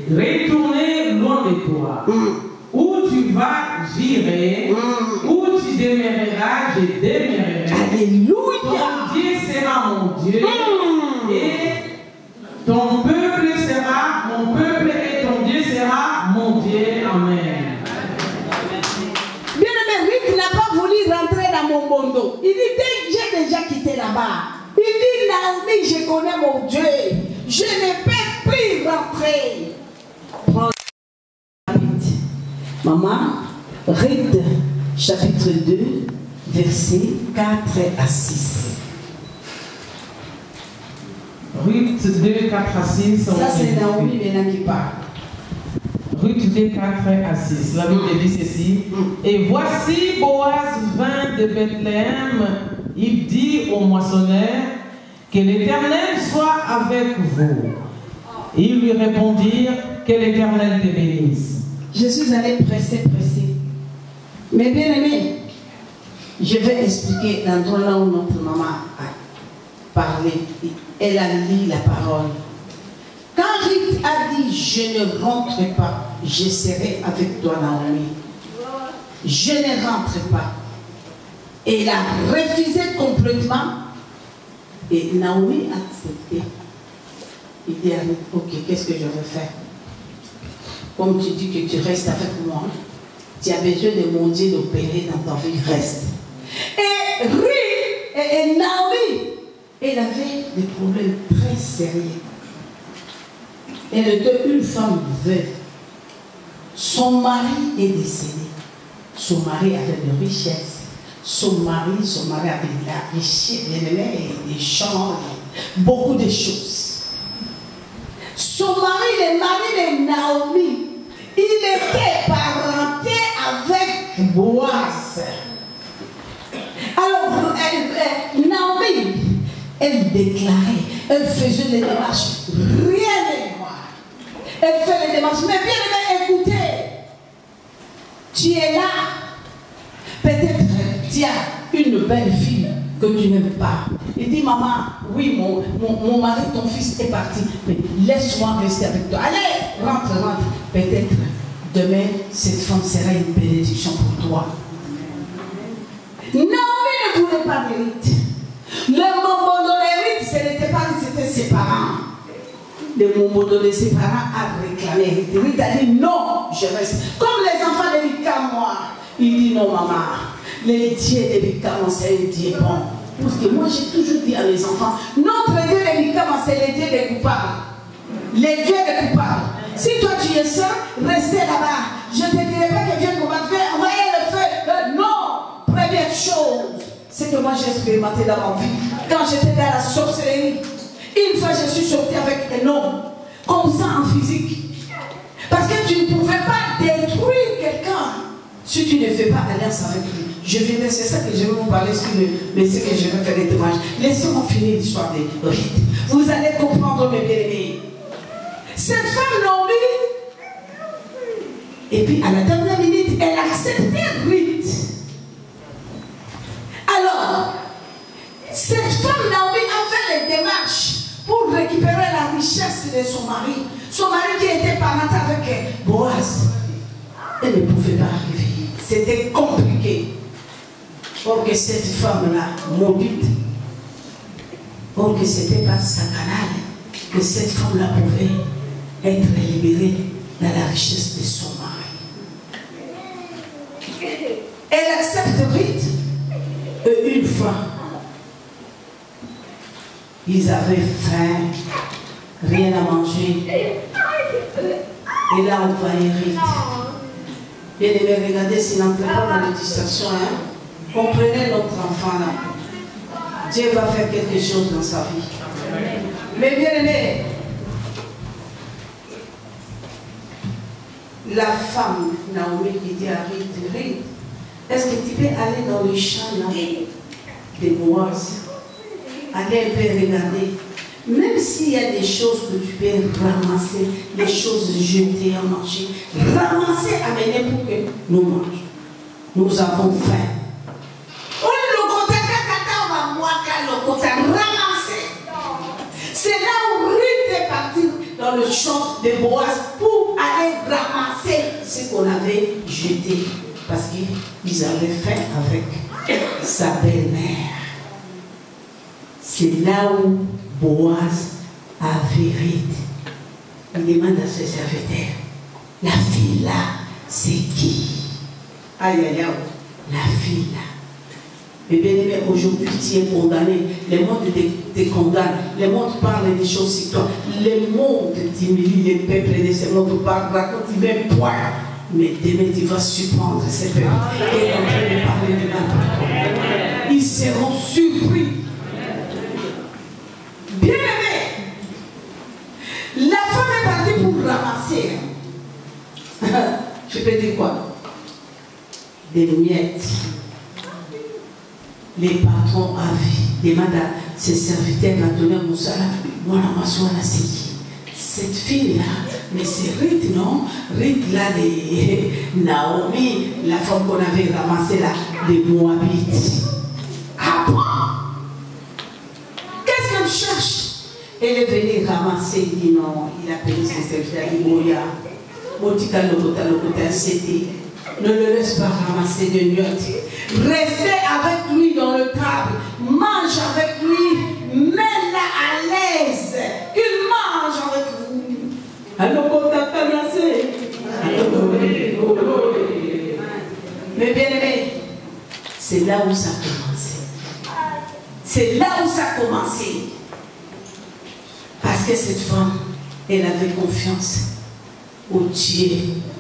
retourner loin de toi. Où tu vas, j'irai. Où tu demeureras, je demeurerai. Alléluia. Ton Dieu sera mon Dieu. Et ton peuple sera mon peuple et ton Dieu sera mon Dieu. Amen. Bien-aimé, Rite n'a pas voulu rentrer dans mon bondo. Il dit, j'ai déjà quitté là-bas. Il dit, Naomi, je connais mon Dieu. Je ne peux plus rentrer. Prends vite. Maman, Rite, chapitre 2, versets 4 à 6. Ruth 2, 4 à 6. Ça, c'est Naomi maintenant qui parle. Ruth 2, 4 à 6. La Bible dit ceci. Et voici Boaz vint de Bethléem. Il dit au moissonneur, que l'Éternel soit avec vous. Ils lui répondirent, que l'Éternel te bénisse. Je suis allée presser. Mais bien aimé, je vais expliquer l'endroit là où notre maman a parlé. Elle a lu la parole. Quand Rite a dit, je ne rentre pas, je serai avec toi, Naomi. Je ne rentre pas. Elle a refusé complètement. Et Naomi a accepté. Il dit à Rite, ok, qu'est-ce que je vais faire? Comme tu dis que tu restes avec moi, tu as besoin de mon Dieu d'opérer dans ta vie, reste. Et Rite et Naomi, elle avait des problèmes très sérieux. Elle était une femme veuve. Son mari est décédé. Son mari avait de richesses. Son mari avait de la richesse, des champs, beaucoup de choses. Son mari, le mari de Naomi, il était parenté avec Boaz. Alors, Naomi, elle déclarait, elle faisait les démarches, rien de moi. Elle fait les démarches, mais bien aimé, écoutez, tu es là, peut-être tu as une belle fille que tu n'aimes pas. Il dit, maman, oui, mon mari, ton fils est parti, mais laisse-moi rester avec toi. Allez, rentre. Peut-être demain, cette femme sera une bénédiction pour toi. Naomi ne voulait pas d'hérite. Le mombo de l'hérite, ce n'était pas, c'était ses parents. Le mombo de ses parents a réclamé l'hérite. Il a dit non, je reste. Comme les enfants de Mika, moi. Il dit non, maman. Le Dieu de Mika, c'est un Dieu bon. Parce que moi, j'ai toujours dit à mes enfants, notre Dieu de Mika, c'est le Dieu des coupables. Les dieux des coupables. Si toi tu es seul, restez là-bas. Je ne te dirai pas que viens combattre, envoyer le feu. Non. Première chose, c'est que moi j'ai expérimenté dans ma vie. Quand j'étais dans la sorcellerie, une fois je suis sortie avec un homme, comme ça en physique. Parce que tu ne pouvais pas détruire quelqu'un si tu ne fais pas alliance avec lui. Je viendrai, c'est ça que je vais vous parler sur mais c'est que je vais faire des témoignages. Laissez-moi finir l'histoire des rites. Vous allez comprendre, mes bien-aimés. Cette femme Naomi, et puis à la dernière minute, elle acceptait Ruth. Alors, cette femme Naomi a fait les démarches pour récupérer la richesse de son mari. Son mari qui était parent avec Boaz. Elle ne pouvait pas arriver. C'était compliqué. Or que cette femme-là, maudite, or que ce n'était pas sa canal, que cette femme-là pouvait être libérée dans la richesse de son mari. Elle accepte Ruth. Et une fois, ils avaient faim, rien à manger. Et là, on va Ruth. Bien aimé, regardez si n'entre pas dans les distractions. Hein? Comprenez notre enfant là. Dieu va faire quelque chose dans sa vie. Mais bien aimé, la femme Naomi qui dit à Ruth, est-ce que tu peux aller dans le champ là, de Boaz, aller un peu regarder, même s'il y a des choses que tu peux ramasser, des choses jetées à manger, ramasser, amener pour que nous mangions. Nous avons faim. C'est là où Ruth est partie dans le champ de Boaz pour aller ramasser ce qu'on avait jeté. Parce qu'ils avaient faim avec sa belle-mère. C'est là où Boaz avait Ruth. Il demande à ses serviteurs, la fille là, c'est qui? Aïe aïe aïe, la fille là. Mais bien aimé, aujourd'hui tu es condamné. Le monde te condamne. Le monde parle des choses sur toi. Le monde t'humilie, les peuples de ce monde parlent, racontent même point. Mais demain tu vas surprendre ces peuples qui est en train de parler de n'importe quoi. Ils seront surpris. Bien aimé, la femme est partie pour ramasser. Je peux dire quoi? Des miettes. Les patrons à vie demandent à ses serviteurs à donner mon salaire. Moi, la m'assois là, c'est qui? Cette fille-là, mais c'est Ruth, non? Ruth, là, de Naomi, la femme qu'on avait ramassée là, des Moabites. Ah bon? Qu'est-ce qu'elle cherche? Elle est venue ramasser, il dit non, il a payé ses serviteurs, il dit Moya. Motika Lokota, c'était. Ne le laisse pas ramasser de miettes. Restez avec lui dans le table. Mange avec lui. Mets-la à l'aise. Qu'il mange avec vous. Mais bien aimé, c'est là où ça a commencé. C'est là où ça a commencé. Parce que cette femme, elle avait confiance au Dieu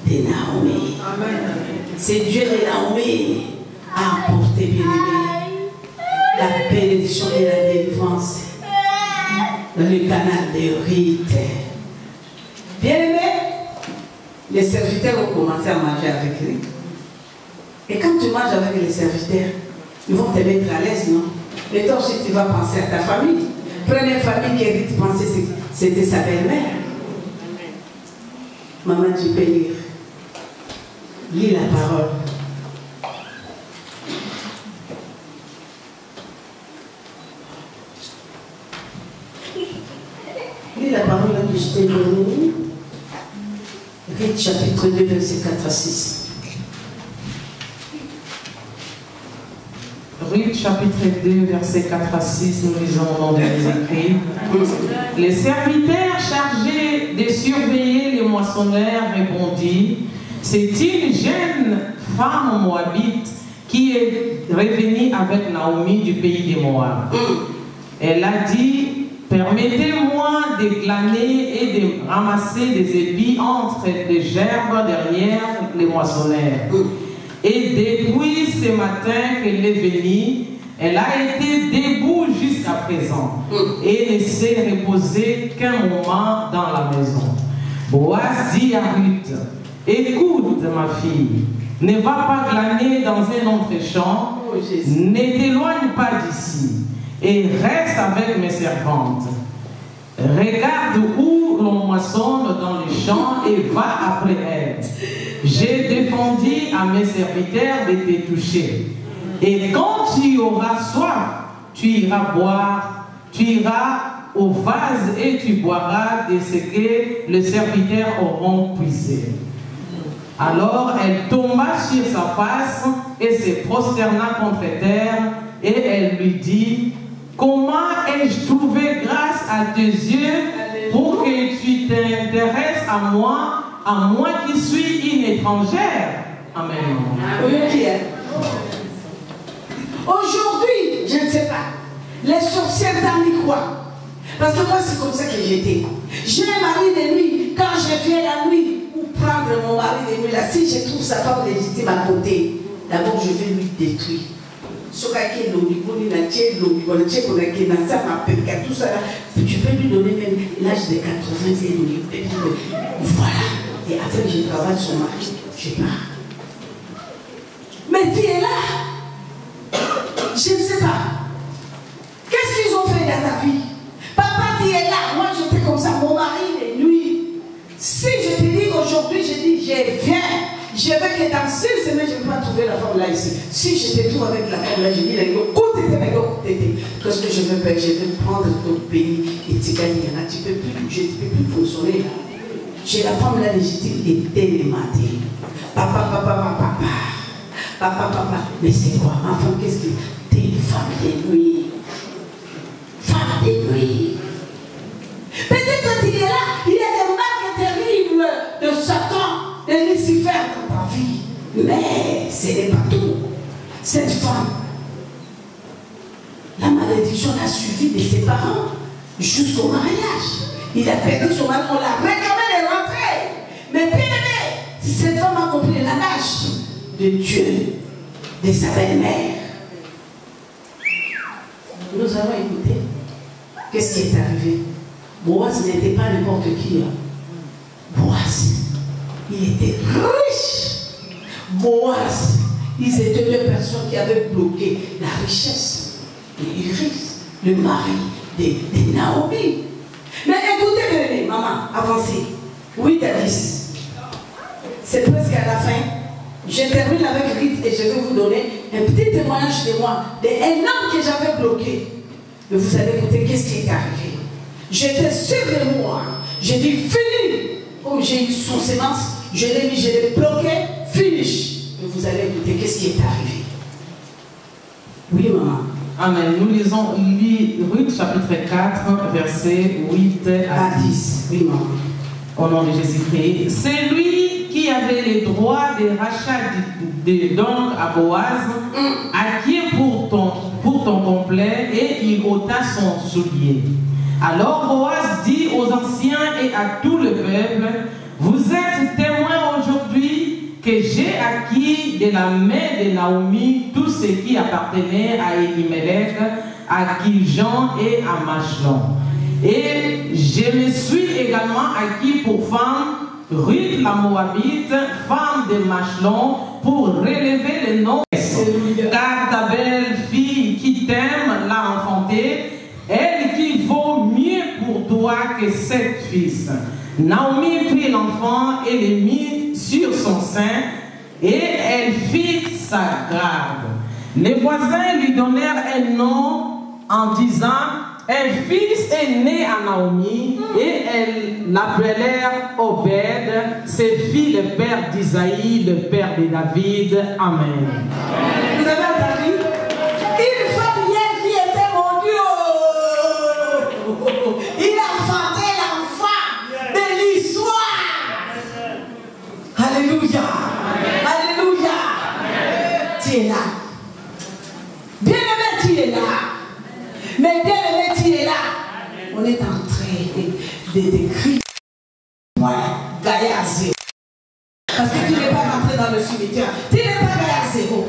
de Naomi. C'est Dieu de Naomi a apporté, bien aimé, la bénédiction et la délivrance dans le canal de Ruth. Bien aimé, les serviteurs ont commencé à manger avec lui. Et quand tu manges avec les serviteurs, ils vont te mettre à l'aise, non? Mais toi aussi, tu vas penser à ta famille. Première famille que Ruth pensait, c'était sa belle-mère. Maman, tu peux lire. Lis la parole. lit la parole que je t'ai donnée. Ruth chapitre 2, versets 4 à 6. Ruth chapitre 2, versets 4 à 6, nous lisons au nom de Jésus-Christ. Les serviteurs chargés de surveiller les moissonneurs répondit, c'est une jeune femme moabite qui est revenue avec Naomi du pays des Moab. Elle a dit, permettez-moi de glaner et de ramasser des épis entre les gerbes derrière les moissonneurs. Et depuis ce matin qu'elle est venue, elle a été debout jusqu'à présent et ne s'est reposée qu'un moment dans la maison. Boaz dit à Ruth, écoute ma fille, ne va pas glaner dans un autre champ, ne t'éloigne pas d'ici et reste avec mes servantes. Regarde où l'on moissonne dans les champs et va après elle. J'ai défendu à mes serviteurs de te toucher. Et quand tu auras soif, tu iras boire, tu iras au vase et tu boiras de ce que les serviteurs auront puisé. Alors elle tomba sur sa face et se prosterna contre terre et elle lui dit, comment ai-je trouvé grâce à tes yeux pour que tu t'intéresses à moi qui suis une étrangère? Amen. Aujourd'hui, je ne sais pas, les sorcières t'ont mis quoi? Parce que moi, c'est comme ça que j'étais. J'ai un mari de nuit. Quand je viens la nuit pour prendre mon mari de nuit, là, si je trouve sa femme légitime à côté, d'abord je vais lui détruire. Tu peux lui donner même l'âge de 80 ans. Voilà. Et après, je travaille son mari. Je pars. Mais tu es là. Je ne sais pas. Qu'est-ce qu'ils ont fait dans ta vie? Papa, tu es là. Moi, j'étais comme ça. Mon mari, de nuit. Si je te dis aujourd'hui, je dis, je viens. Je veux que dans 6 semaines, je ne vais pas trouver la femme là ici. Si je te trouve avec la femme là, je dis, qu'est-ce que je veux faire? Je vais prendre ton pays et tu gagnes. Tu ne peux plus bouger, tu ne peux plus fonctionner. J'ai la femme là légitime et télématé. Papa. Mais c'est quoi? Ma femme, qu'est-ce que t'es une femme de nuit? Femme de nuit. Peut-être quand il est là, il y a des marques terribles de Satan, de Lucifer dans ta vie. Mais ce n'est pas tout. Cette femme, la malédiction l'a suivi de ses parents jusqu'au mariage. Il a perdu son mari, on l'a réclamé de rentrer. Mais bien aimé, cette femme a compris la nage de Dieu, de sa belle-mère. Nous avons écouté. Qu'est-ce qui est arrivé? Boaz n'était pas n'importe qui. Boaz, il était riche. Boaz, ils étaient deux personnes qui avaient bloqué la richesse de Iris, le mari de Naomi. Mais écoutez, bébé, maman, avancez. 8 à 10. C'est presque à la fin. Je termine avec Ruth et je vais vous donner un petit témoignage de moi, d'un homme que j'avais bloqué. Mais vous allez écouter qu'est-ce qui est arrivé. J'étais sûr de moi. J'ai dit fini. Comme j'ai eu son sémence, je l'ai mis, je l'ai bloqué, finish. Et vous allez écouter qu'est-ce qui est arrivé. Oui, maman. Amen. Nous lisons Ruth chapitre 4, versets 8 à 10. Oui, maman. Au nom de Jésus-Christ. C'est lui qui avait les droits de rachat de dons à Boaz, acquis pour ton complet, et il ôta son soulier. Alors Boaz dit aux anciens et à tout le peuple, vous êtes témoins aujourd'hui que j'ai acquis de la main de Naomi tout ce qui appartenait à Elimelech, à Kiljan et à Machlon. Et je me suis également acquis pour femme Ruth la Moabite, femme de Machlon, pour relever le nom. Car ta belle fille qui t'aime l'a enfantée, elle qui vaut mieux pour toi que 7 fils. Naomi prit l'enfant et le mit sur son sein, et elle fit sa garde. Les voisins lui donnèrent un nom en disant, un fils est né à Naomi et elles l'appelèrent Obed. Ses filles le père d'Isaïe, le père de David. Amen. Vous avez entendu? Une femme hier qui était mon Dieu. Il a enfanté l'enfant de l'histoire. Alléluia. Alléluia. Tu es là. Bien-aimé, tu es là. Mais bien-aimé, tu es là. On est en train de décrire. Voilà, Gaïa zéro. Parce que tu n'es pas rentré dans le cimetière. Tu n'es pas Gaïa zéro.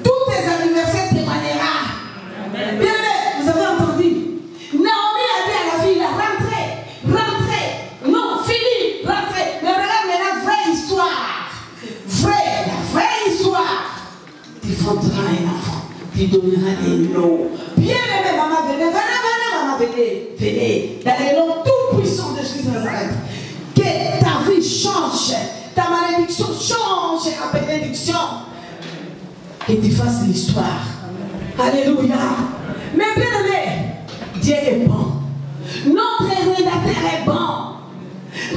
Tous tes anniversaires témoignera. Bien-aimé, vous avez entendu? Naomi a dit à la fille, rentrez, rentrez. Non, fini, rentrez. Mais regarde maintenant, vraie histoire. La vraie histoire. Tu fondras un enfant. Tu donneras des noms. Bien-aimé, maman, venez, maman, venez. Dans les noms tout puissants de Jésus de Nazareth. Que ta vie change. Ta malédiction change en bénédiction. Que tu fasses l'histoire. Alléluia. Mais bien-aimé, Dieu est bon. Notre rédacteur est bon.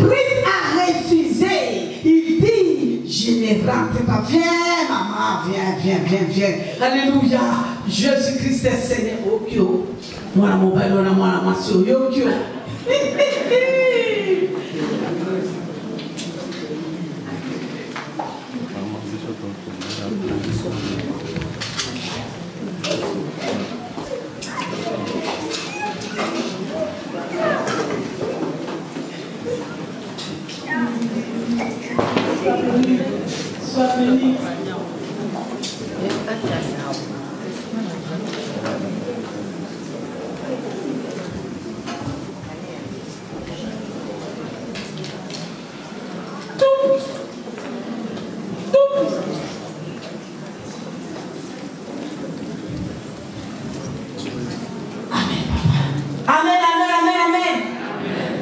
Ruth a refusé. Il dit, je ne rentre pas. Viens, maman, viens. Alléluia. Jésus-Christ est Seigneur. Okyo. Moi, mon ballon, moi, ma soeur. Okyo. Sois béni.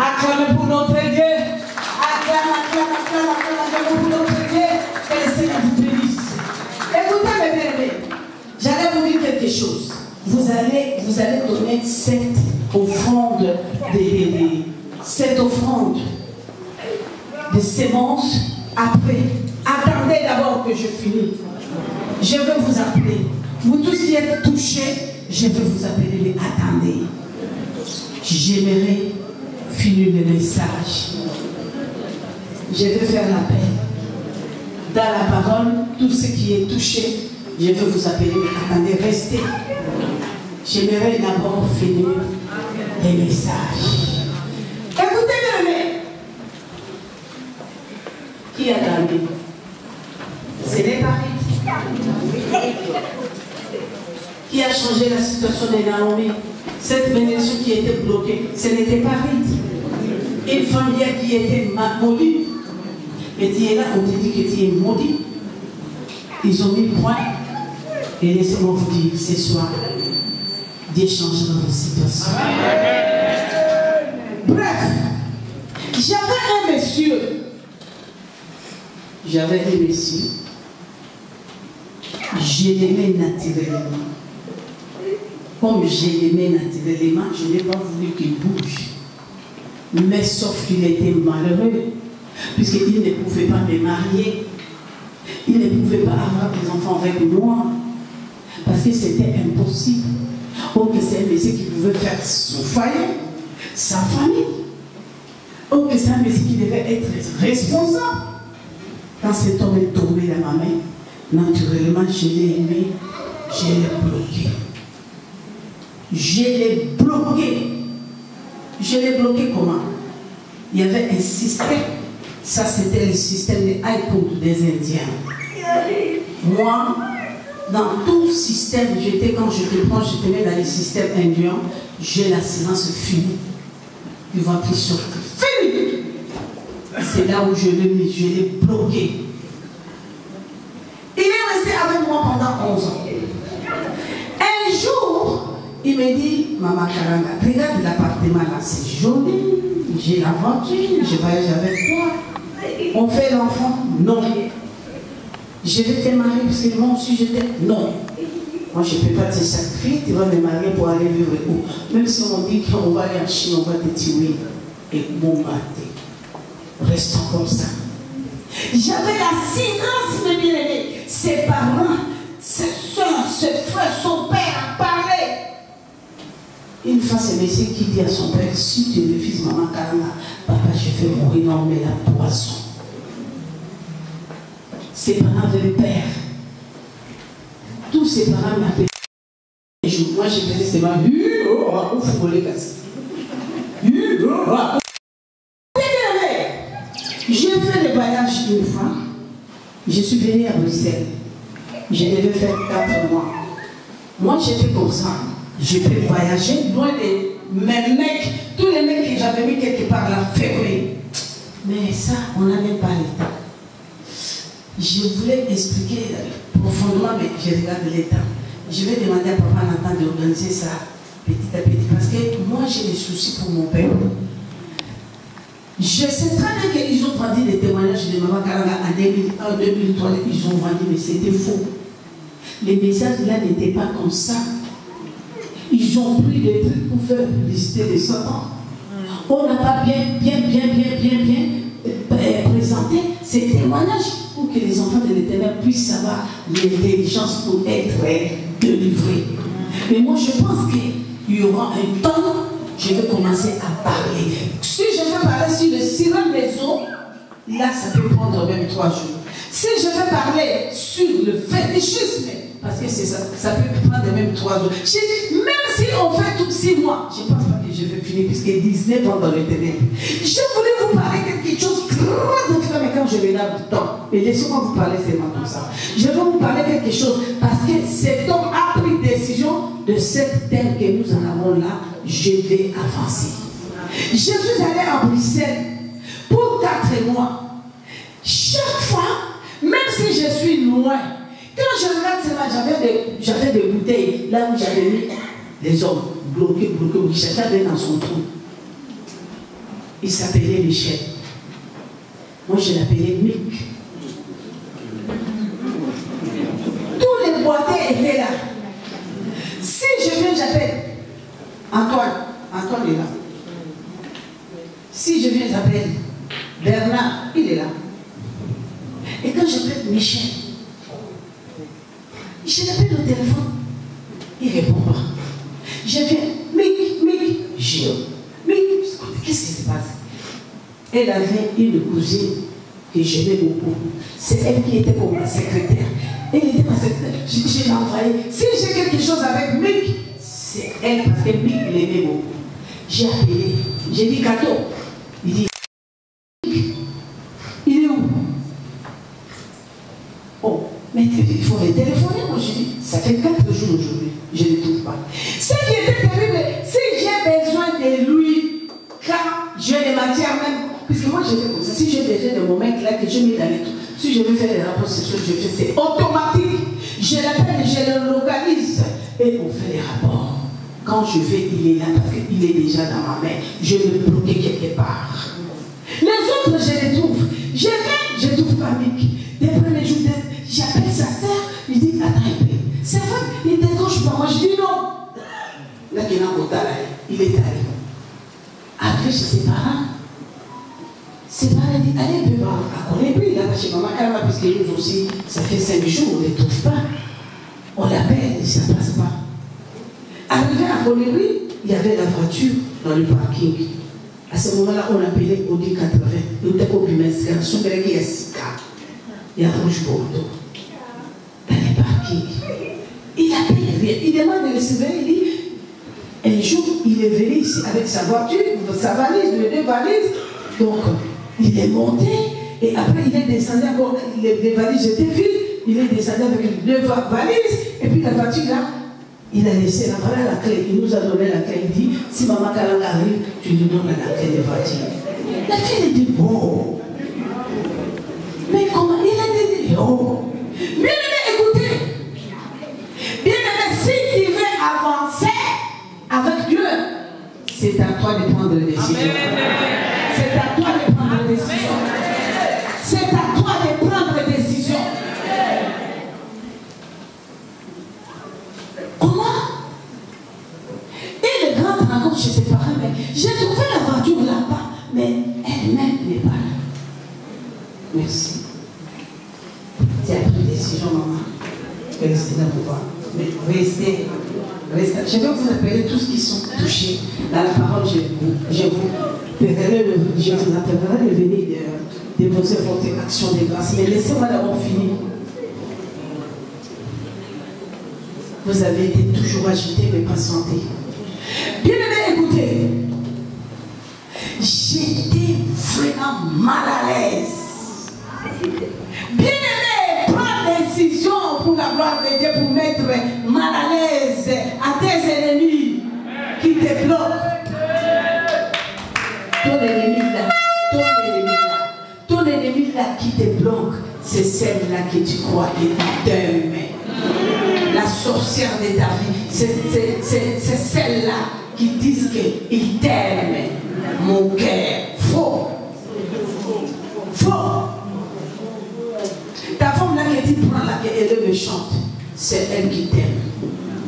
Acclamez pour notre Dieu. Acclamez pour notre Dieu. Que le Seigneur vous bénisse. Écoutez mes bien-aimés, j'allais vous dire quelque chose. Vous allez donner cette offrande de sémence après. Attendez d'abord que je finisse. Je veux vous appeler. Vous tous qui êtes touchés, je veux vous appeler, mais attendez. J'aimerais finir le message. Je vais faire l'appel. Dans la parole, tout ce qui est touché, je veux vous appeler, mais attendez, restez. J'aimerais d'abord finir les messages. Écoutez bien, qui a gagné? C'est les paris. Qui a changé la situation de Naomi? Cette bénédiction qui était bloquée, ce n'était pas Ruth. Une femme hier qui était maudite. Et tu es là, on te dit que tu es maudit. Ils ont mis point. Et laissez-moi vous dire ce soir, Dieu changera vos situations. Bref, j'avais un monsieur. Je l'aimais naturellement. Comme je l'aimais naturellement, je n'ai pas voulu qu'il bouge. Mais sauf qu'il était malheureux, puisqu'il ne pouvait pas me marier. Il ne pouvait pas avoir des enfants avec moi, parce que c'était impossible. Oh, que c'est un monsieur qui pouvait faire son foyer, sa famille. Oh, que c'est un monsieur qui devait être responsable. Quand cet homme est tombé dans ma main, naturellement, je l'ai aimé, je l'ai bloqué. Je l'ai bloqué. Je l'ai bloqué comment? Il y avait un système. Ça, c'était le système des haïkus des Indiens. Moi, dans tout système, quand je te prends, je te mets dans les systèmes indiens, j'ai la silence finie. Tu vois qu'il sort. Fini! C'est là où je l'ai bloqué. Il est resté avec moi pendant 11 ans. Un jour, il me dit, Maman Karanga, regarde l'appartement là, c'est joli, j'ai la voiture, je voyage avec toi. On fait l'enfant? Non. Je vais te marier parce que moi aussi j'étais? Non. Moi, je ne peux pas te sacrifier, tu vas me marier pour aller vivre où? Même si on dit qu'on va aller en Chine, on va te tuer et bombarder. Restons comme ça. J'avais l'assurance, mes bien-aimés. Ses parents, ses soeurs, ses frères, son père en parlait. Une fois, c'est monsieur qui dit à son père, si tu es le fils de maman Karama, papa, je vais mourir, non, mais la poisson. Ses parents avaient peur. Tous ses parents m'appelaient. Moi, je faisais seulement, j'ai fait le voyage une fois. Je suis venue à Bruxelles. Je devais faire 4 mois. Moi, j'étais comme ça. Je peux voyager loin de mes mecs. Tous les mecs que j'avais mis quelque part là, fermés. Mais ça, on n'a même pas le temps. Je voulais expliquer profondément, mais je regarde le temps. Je vais demander à papa Nathan d'organiser ça petit à petit. Parce que moi, j'ai des soucis pour mon père. Je sais très bien qu'ils ont vendu des témoignages de Maman Karanga en 2003, ils ont vendu, mais c'était faux. Les messages là n'étaient pas comme ça. Ils ont pris des trucs pour faire publicité de Satan. On n'a pas bien présenté ces témoignages pour que les enfants de l'Éternel puissent avoir l'intelligence pour être délivrés. Mais moi, je pense qu'il y aura un temps, je vais commencer à parler. Si je veux parler sur le sirène des eaux, là, ça peut prendre même 3 jours. Si je veux parler sur le fétichisme, parce que c'est ça, ça peut prendre même 3 jours. J'ai dit, même si on fait tout 6 mois, je ne pense pas que je vais finir, puisque 19 ans dans le ténèbre. Je voulais vous parler de quelque chose de très important, mais quand je vais là du temps, et laissez-moi vous parler seulement comme ça. Je vais vous parler de quelque chose, parce que cet homme a pris décision de cette thème que nous en avons là, je vais avancer. Je suis allée à Bruxelles pour 4 mois. Chaque fois, même si je suis loin, quand je regarde cela, j'avais des bouteilles là où j'avais mis les hommes bloqués, chacun avait dans son trou. Il s'appelait Michel. Moi, je l'appelais Mick. Tous les boîtiers étaient là. Si je viens, j'appelle Antoine. Antoine est là. Si je viens, j'appelle Bernard, il est là. Et quand j'appelle Michel, je l'appelle au téléphone, il ne répond pas. Je viens, Mick, qu'est-ce qui se passe? Elle avait une cousine que j'aimais beaucoup. C'est elle qui était comme ma secrétaire. Elle était ma secrétaire. Je l'ai envoyée. Si j'ai quelque chose avec Mick, c'est elle, parce que Mick l'aimait beaucoup. J'ai appelé, j'ai dit cadeau. Il dit, il est où? Oh, mais il faut les téléphoner, moi je dis, ça fait 4 jours aujourd'hui, je ne le trouve pas. Ce qui était terrible, si j'ai besoin de lui, quand j'ai les matières même, puisque moi je fais comme ça, si j'ai besoin de mon mec là que je mets dans les trucs, si je veux faire les rapports sexuels, je fais, c'est automatique. Je l'appelle, je le localise et on fait les rapports. Quand je vais, il est là parce qu'il est déjà dans ma main. Je le bloque quelque part. Les autres, je les trouve. Je viens, je ne trouve pas Mick. Des premiers jours, j'appelle sa sœur. Il dit, attends un peu. C'est vrai, il ne décroche pas. Moi, je dis non. Là, il est allé. Après, chez ses parents. Ses parents disent, allez, on peut voir à Colébri, là, chez maman Karama, puisque nous aussi, ça fait 5 jours, on ne les trouve pas. On l'appelle, ça ne passe pas. Arrivé à Colébri, il y avait la voiture dans le parking. À ce moment-là, on appelait Audi 80. Il était au Bimesca, son père qui est Sika. Il y a Rouge Bordeaux. Dans le parking. Il appelle rien. Il demande de le surveiller. Il dit, un jour, il est venu ici avec sa voiture, sa valise, les 2 valises. Donc, il est monté. Et après, il est descendu encore. Les valises étaient vides. Il est descendu avec les 2 valises. Et puis, la voiture là, il a laissé la clé, il nous a donné la clé, il dit, si maman Karanga arrive, tu lui donnes la clé de voiture. La fille dit, bon. Mais comment il a dit, oh. Bien aimé, écoutez. Bien aimé, si tu veux avancer avec Dieu, c'est à toi de prendre les décisions. C'est à toi de prendre les décisions. C'est à toi de prendre les décisions. rentre chez ses parents, mais j'ai trouvé la voiture là-bas, mais elle-même n'est pas là. Merci. Tu as pris décision, maman. Restez dans vos voix. Mais restez. Je vais vous appeler tous qui sont touchés. Dans la parole, je vous appellerai de venir déposer votre action de grâce. Mais laissez-moi d'abord finir. Vous avez été toujours agité, mais pas santé. Bien aimé, écoutez. J'étais vraiment mal à l'aise. Bien aimé, prends décision pour la gloire de Dieu, pour mettre mal à l'aise à tes ennemis qui te bloquent. Ton ennemi là qui te bloque, c'est celle-là que tu crois que tu t'aimes. La sorcière de ta vie, c'est celle-là qui dit qu'il t'aime. Mon cœur, faux. Faux. Ta femme là que tu prends là, elle est méchante, c'est elle qui t'aime.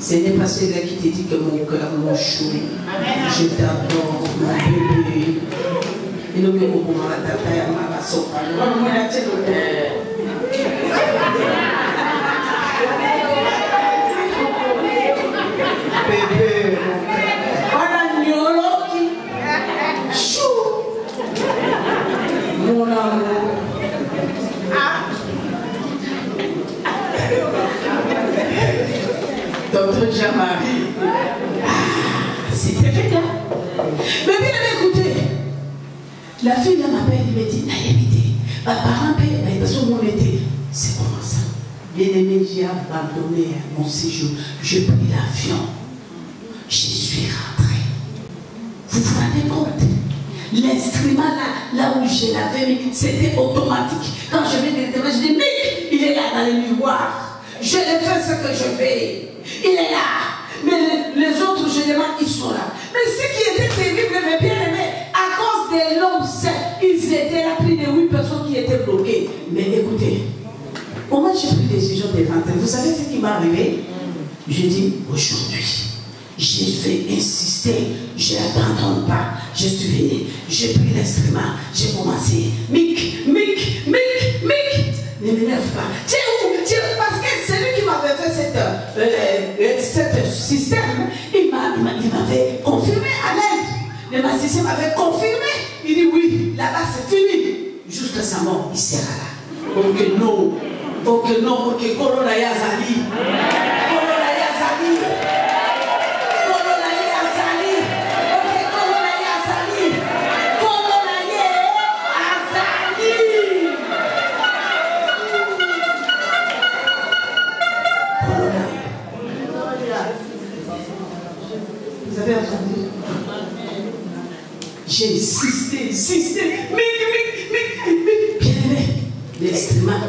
Ce n'est pas celle-là qui te dit que mon cœur, mon chou, je t'adore, mon bébé. Et nous, nous, on va t'appeler à ma sopa. Bébé, voilà Nyoloki, chou, mon amour. Docteur Jamari, c'était fait là. Mais bien écoutez, la fille là m'appelle, elle me dit, Nayemité, ma parent paye, mais parce que mon été, c'est comment ça? Bien aimé, j'ai abandonné mon séjour, j'ai pris l'avion. Je suis rentré. Vous vous rendez compte? L'instrument là où je l'avais mis, c'était automatique. Quand je vais directement, je dis, Mick, il est là dans le miroir. Je l'ai fait ce que je fais. Il est là. Mais les autres, je demande, ils sont là. Mais ce qui était terrible, mais bien aimé, à cause de l'homme seul, ils étaient là, plus de 8 personnes qui étaient bloquées. Mais écoutez, au moins j'ai pris décision de rentrer. Vous savez ce qui m'est arrivé? Je dis, aujourd'hui, je vais insister, je n'abandonne pas. Je suis venu, j'ai pris l'instrument, j'ai commencé. Mick, ne m'énerve pas. Tu es où? Parce que celui qui m'avait fait cette système, il m'avait confirmé à l'aide. Le magicien m'avait confirmé. Il dit oui, là-bas c'est fini. Jusqu'à sa mort, il sera là. Ok, non. Ok, non, ok, Corona Yazali. Corona Yazali. Corona Yazali. Ok, Corona Yazali. Corona Yazali. Corona. Vous avez entendu? J'ai insisté. Bien aimé. L'instrument.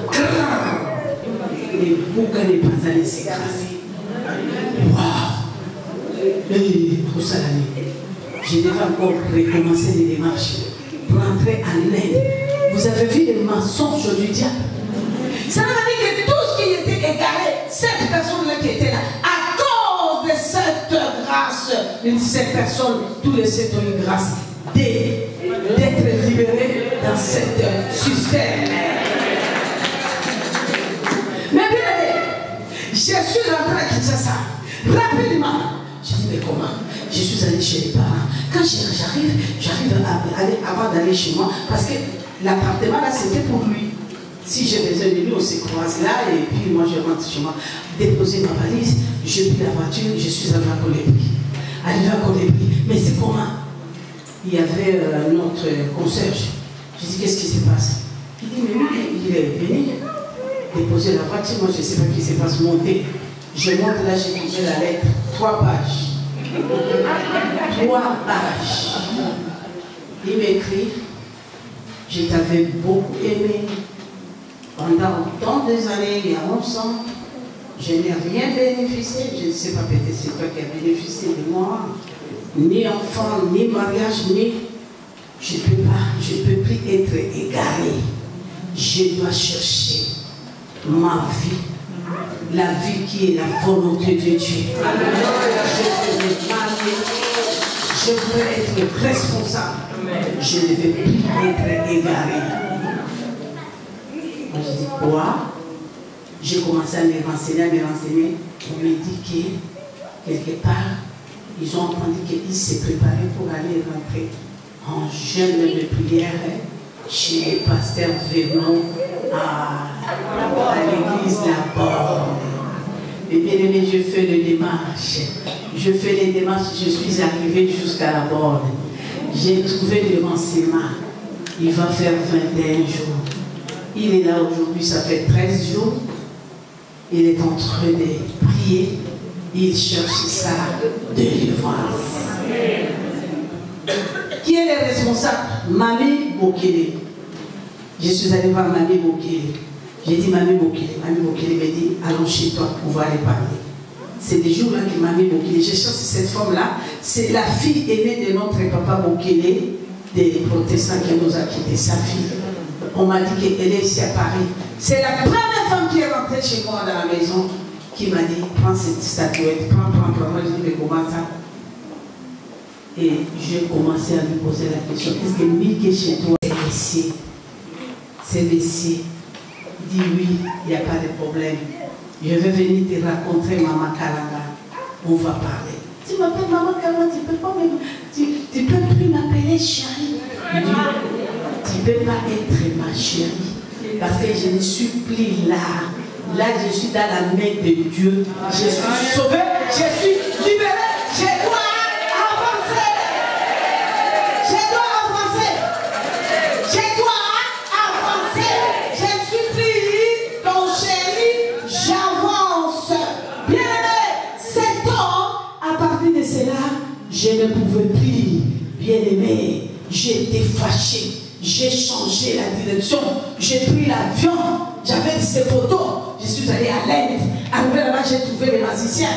Les boucs n'est pas allé s'écraser. Waouh! Je devais encore recommencer les démarches pour entrer en aide. Vous avez vu les mensonges du diable? Ça veut dire que tout ce qui était égaré, cette personne-là qui était là, à cause de cette grâce, cette personne, tous les sept ont une grâce d'être libérés dans ce système. Mais bien aimé, je suis rentré à Kinshasa, rapidement. Je dis, mais comment? Je suis allé chez les parents. Quand j'arrive avant d'aller chez moi, parce que l'appartement là, c'était pour lui. Si j'ai besoin de lui, on se croise là, et puis moi je rentre chez moi, déposer ma valise, je pris la voiture, je suis arrivé à Colibri. Mais c'est comment? Il y avait notre concierge. Je dis, qu'est-ce qui se passe? Il dit, mais lui, il est venu déposer la voiture, moi je ne sais pas ce qui se passe, monter. Je monte là, j'ai trouvé la lettre, 3 pages. 3 pages. Il m'écrit, je t'avais beaucoup aimé. Pendant tant des années, il y a 11 ans, je n'ai rien bénéficié. Je ne sais pas, peut-être c'est toi qui as bénéficié de moi. Ni enfant, ni mariage, ni... Je ne peux plus être égaré. Je dois chercher ma vie. La vie qui est la volonté de Dieu. Je Je voudrais être responsable. Je ne vais plus être égaré. Moi, je dis quoi? J'ai commencé à me renseigner. On me dit que quelque part, ils ont entendu qu'ils se préparaient pour aller rentrer en jeûne de prière chez le pasteur Vernon à l'église La Borne. Et bien aimé, je fais les démarches. Je suis arrivé jusqu'à La Borne. J'ai trouvé des renseignements. Il va faire 21 jours. Il est là aujourd'hui, ça fait 13 jours. Il est en train de prier. Il cherche sa délivrance. Qui est le responsable? Mamie Bokele. Je suis allé voir Mamie Bokele. J'ai dit Mamie Bokele. Mamie Bokele m'a dit allons chez toi, on va aller parler. C'est des jours-là que Mamie Bokele, j'ai cherché cette femme-là. C'est la fille aînée de notre papa Bokele, des protestants qui nous a quittés, sa fille. On m'a dit qu'elle est ici à Paris. C'est la première femme qui est rentrée chez moi dans la maison qui m'a dit prends cette statuette, prends. Moi je dis mais comment ça? Et j'ai commencé à lui poser la question, est-ce que Mickey chez toi est laissé? C'est laissé. Il dit oui, il n'y a pas de problème. Je vais venir te raconter Maman Kalanga. On va parler. Tu m'appelles Maman Kalanga, tu peux plus m'appeler chérie. Il dit, tu ne peux pas être ma chérie. Parce que je ne suis plus là. Là, je suis dans la main de Dieu. Je suis sauvé, je suis libéré. Je dois avancer. Je dois avancer. Je dois avancer. Je ne suis plus ton chéri. J'avance. Bien aimé, cet homme, à partir de cela, je ne pouvais plus. Bien aimé, j'étais fâché. J'ai changé la direction. J'ai pris l'avion. J'avais ces photos. Je suis allé à l'Inde. Arrivé là-bas, j'ai trouvé les magiciens.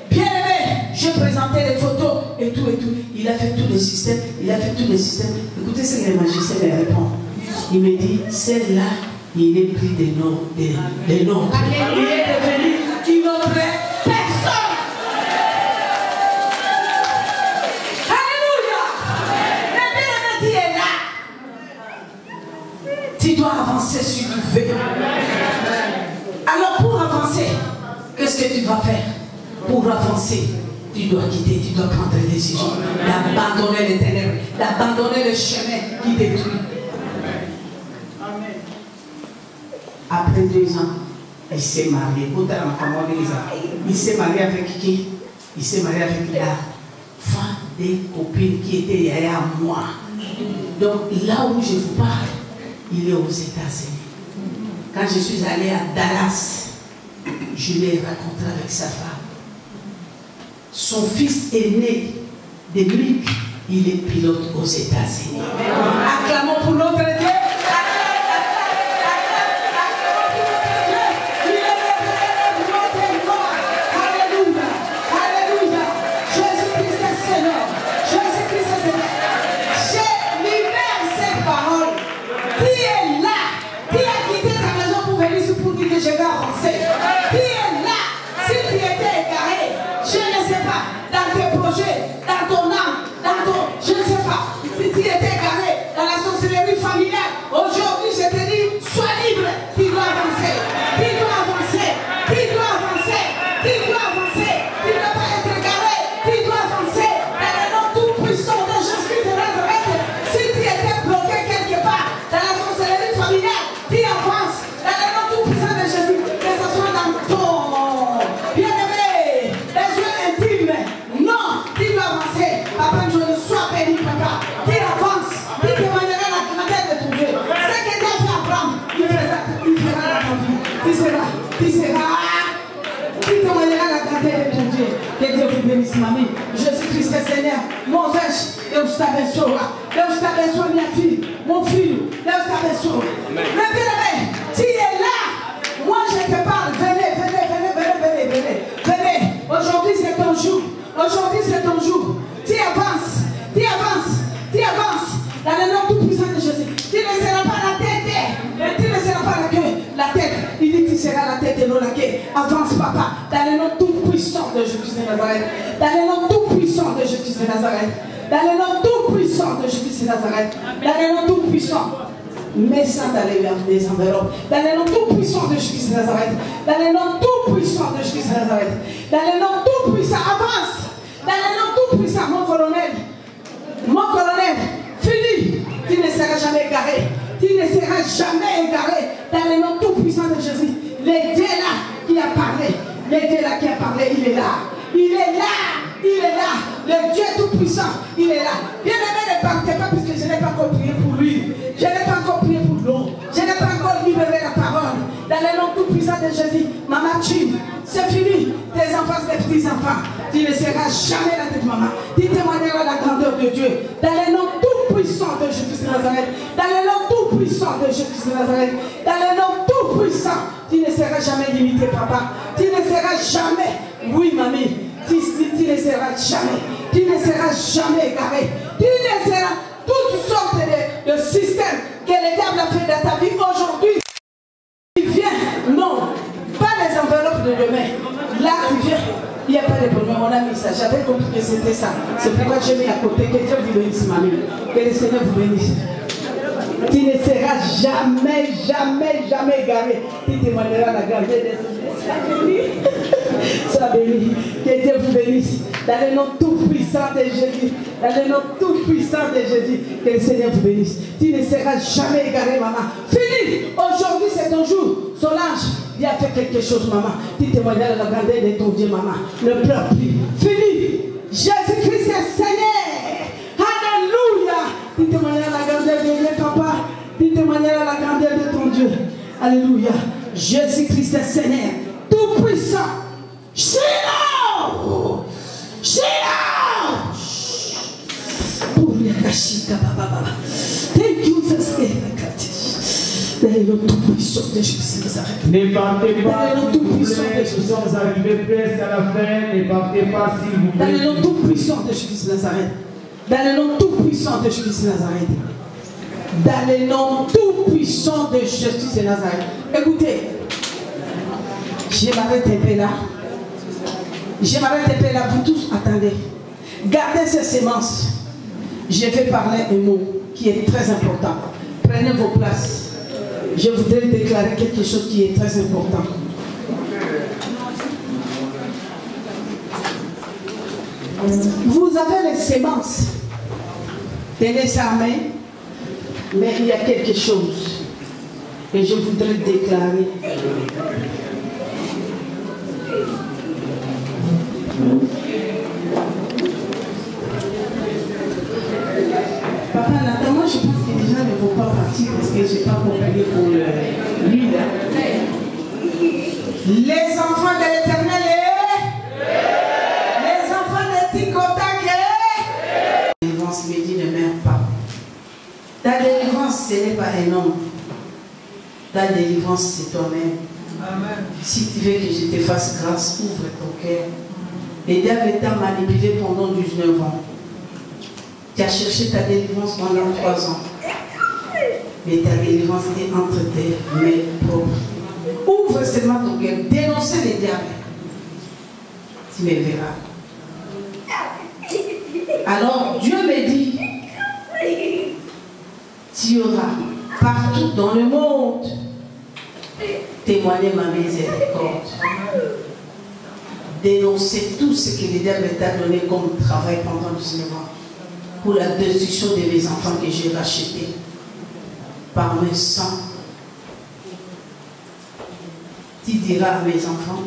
Bien aimé, j'ai présenté les photos et tout. Il a fait tous les systèmes. Écoutez ce que les magiciens me répondent. Il me dit, celle-là, il est pris des noms. Il est devenu une autre personne. Alléluia. Mais bien aimé, tu es là. Tu dois avancer si tu veux. Alors pour avancer, qu'est-ce que tu vas faire? Pour avancer, tu dois quitter, tu dois prendre des décisions, d'abandonner les ténèbres, d'abandonner le chemin qui détruit. Après 2 ans, il s'est marié. Il s'est marié avec qui? Il s'est marié avec la femme des copines qui était derrière moi. Donc là où je vous parle, il est aux États-Unis. Quand je suis allé à Dallas, je l'ai rencontré avec sa femme. Son fils aîné de Luc, il est pilote aux États-Unis. Acclamons pour notre Dieu. Je vais avancer. Qui est là? Si tu étais égaré, je ne sais pas, dans tes projets, dans ton âme, dans ton... Je ne sais pas. Si tu étais égaré dans la sorcellerie familiale, aujourd'hui je te dis, sois libre. Tu dois avancer. Tu dois avancer. Tu dois avancer. Tu dois avancer. Tu ne dois pas être égaré. Tu dois avancer. Dans le nom tout puissant de Jésus-Christ de Nazareth. Si tu étais bloqué quelque part dans la sorcellerie familiale, tu avances. Dans le nom tout puissant de Jésus, que ce soit dans ton bien-aimé, les yeux intimes. Non, tu dois avancer. Papa, je ne sois béni, papa. Tu avances. Tu témoigneras la grandeur de ton Dieu. Ce que Dieu fait Abraham, il fera dans ta vie. Tu témoigneras la grandeur de ton Dieu. Que Dieu vous bénisse, mamie. Jésus-Christ est Seigneur. Mon frère, Deus te abençoe. Deus te abençoe, minha filha. Mon filho, Deus te abençoe. Mais bien aimé, tu es là. Moi, je te parle. Venez. Aujourd'hui, c'est ton jour. Aujourd'hui, c'est ton jour. Tu avances. Dans le nom tout puissant de Jésus. Tu ne seras pas la tête, mais tu ne seras pas la queue. La tête, il dit que tu seras la tête et non la queue. Avance, papa. Dans le nom tout puissant. tout-puissant de Jésus de Nazareth. Dans le nom tout-puissant de Jésus de Nazareth. Dans le nom tout-puissant de Jésus de Nazareth. Dans le nom tout-puissant. Mets ça dans les enveloppes. Dans le nom tout-puissant de Jésus de Nazareth. Dans le nom tout-puissant de Jésus de Nazareth. Dans le nom tout-puissant. Avance. Dans le nom tout-puissant, mon colonel. Mon colonel. Fini. Tu ne seras jamais égaré. Tu ne seras jamais égaré. Dans le nom tout-puissant de Jésus. Le Dieu là qui a parlé. Le Dieu là qui a parlé, il est là. Il est là. Il est là. Le Dieu tout-puissant, il est là. Bien-aimé, ne partez pas parce que je n'ai pas encore prié pour lui. Je n'ai pas encore prié pour l'eau. Je n'ai pas encore libéré la parole. Dans le nom tout-puissant de Jésus, maman Chine, c'est fini. Tes enfants, tes petits-enfants, tu ne seras jamais la tête, maman. Tu témoigneras la grandeur de Dieu. Dans le nom tout-puissant de Jésus de Nazareth. Dans le nom tout-puissant de Jésus de Nazareth. Dans le nom tout-puissant, tu ne seras jamais limité, papa. Tu ne seras jamais, oui, mamie. Tu ne seras jamais. Tu ne seras jamais égaré. Tu ne seras toutes sortes de systèmes que le diable a fait dans ta vie aujourd'hui. Il vient, non, pas les enveloppes de demain. Là, tu viens. Il n'y a pas de problème, on a mis ça. J'avais compris que c'était ça. C'est pourquoi j'ai mis à côté. Que Dieu vous bénisse, mamie. Que le Seigneur vous bénisse. Tu ne seras jamais, jamais, jamais égaré. Tu témoigneras la grandeur de Dieu. Sois béni. Que Dieu vous bénisse. Dans le nom tout-puissant de Jésus. Dans le nom tout-puissant de Jésus. Que le Seigneur vous bénisse. Tu ne seras jamais égaré, maman. Fini. Aujourd'hui, c'est ton jour. Solange, Dieu a fait quelque chose, maman. Tu témoigneras la grandeur de ton Dieu, maman. Ne pleure plus. Fini. Jésus-Christ est Seigneur. Alléluia. Tu témoigneras la grandeur de Dieu, papa. Tu témoigneras la grandeur de ton Dieu. Alléluia. Jésus-Christ est Seigneur. Tout-puissant. Shiloh! Shiloh! Thank you, Ne partez pas, nous sommes arrivés presque à la fin. Ne partez pas, s'il vous plaît. Dans le nom tout-puissant de Jésus de Nazareth. Dans le nom tout-puissant de Jésus de Nazareth. Dans le nom tout-puissant de Jésus de Nazareth. Écoutez, je m'arrête un peu là. Je m'arrête un peu là. Vous tous, attendez. Gardez ces sémences. Je vais parler un mot qui est très important. Prenez vos places. Je voudrais déclarer quelque chose qui est très important. Vous avez les sémences. Tenez ça en main. Mais il y a quelque chose que je voudrais déclarer. Papa Nathan, moi je pense que les gens ne vont pas partir parce que je n'ai pas compris pour l'huile. Les enfants de l'Éternel, les enfants de Tikotak, la délivrance me dit ne meurs pas. Ta délivrance, ce n'est pas un homme. Ta délivrance, c'est toi-même. Si tu veux que je te fasse grâce, ouvre ton cœur. Le diable t'a manipulé pendant 19 ans. Tu as cherché ta délivrance pendant 3 ans. Mais ta délivrance est entre tes mains propres. Ouvre seulement ton cœur. Dénoncez le diable. Tu me verras. Alors Dieu me dit, tu auras partout dans le monde témoigner ma miséricorde. Dénoncer tout ce que le diable t'a donné comme travail pendant 19 ans. Pour la destruction de mes enfants que j'ai rachetés par mes sangs. Tu diras à mes enfants,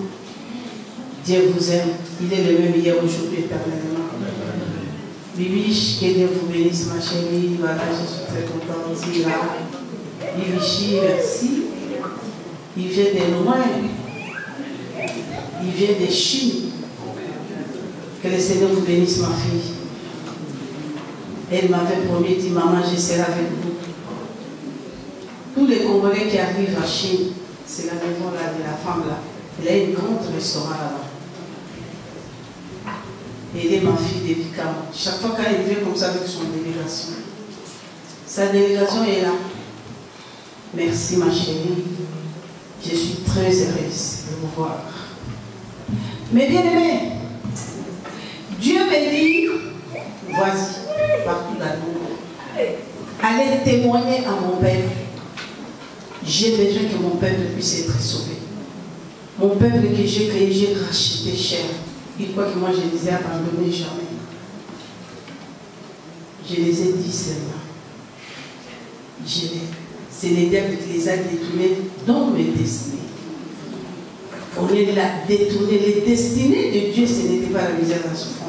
Dieu vous aime, il est le même hier, aujourd'hui, éternellement. Bibiche, que Dieu vous bénisse, ma chérie. Voilà, je suis très contente aussi là. Bibichi, merci. Il vient de loin. Il vient de Chine. Que le Seigneur vous bénisse, ma fille. Elle m'avait promis, dit, maman, je serai avec vous. Tous les Congolais qui arrivent à Chine, c'est la maison là, de la femme là. Elle a une grande restaurant là-bas. Elle est ma fille de Vicam. Chaque fois qu'elle vient comme ça avec son délégation. Sa délégation est là. Merci ma chérie. Je suis très heureuse de vous voir. Mais bien aimé, Dieu me dit, vas-y, partout dans le monde, allez témoigner à mon peuple. J'ai besoin que mon peuple puisse être sauvé. Mon peuple que j'ai créé, j'ai racheté cher. Il croit que moi je les ai abandonnés jamais. Je les ai dit seulement. C'est les diables qui les a détournés dans mes destinées. On est là détourné. Les destinées de Dieu, ce n'était pas la misère et la souffrance.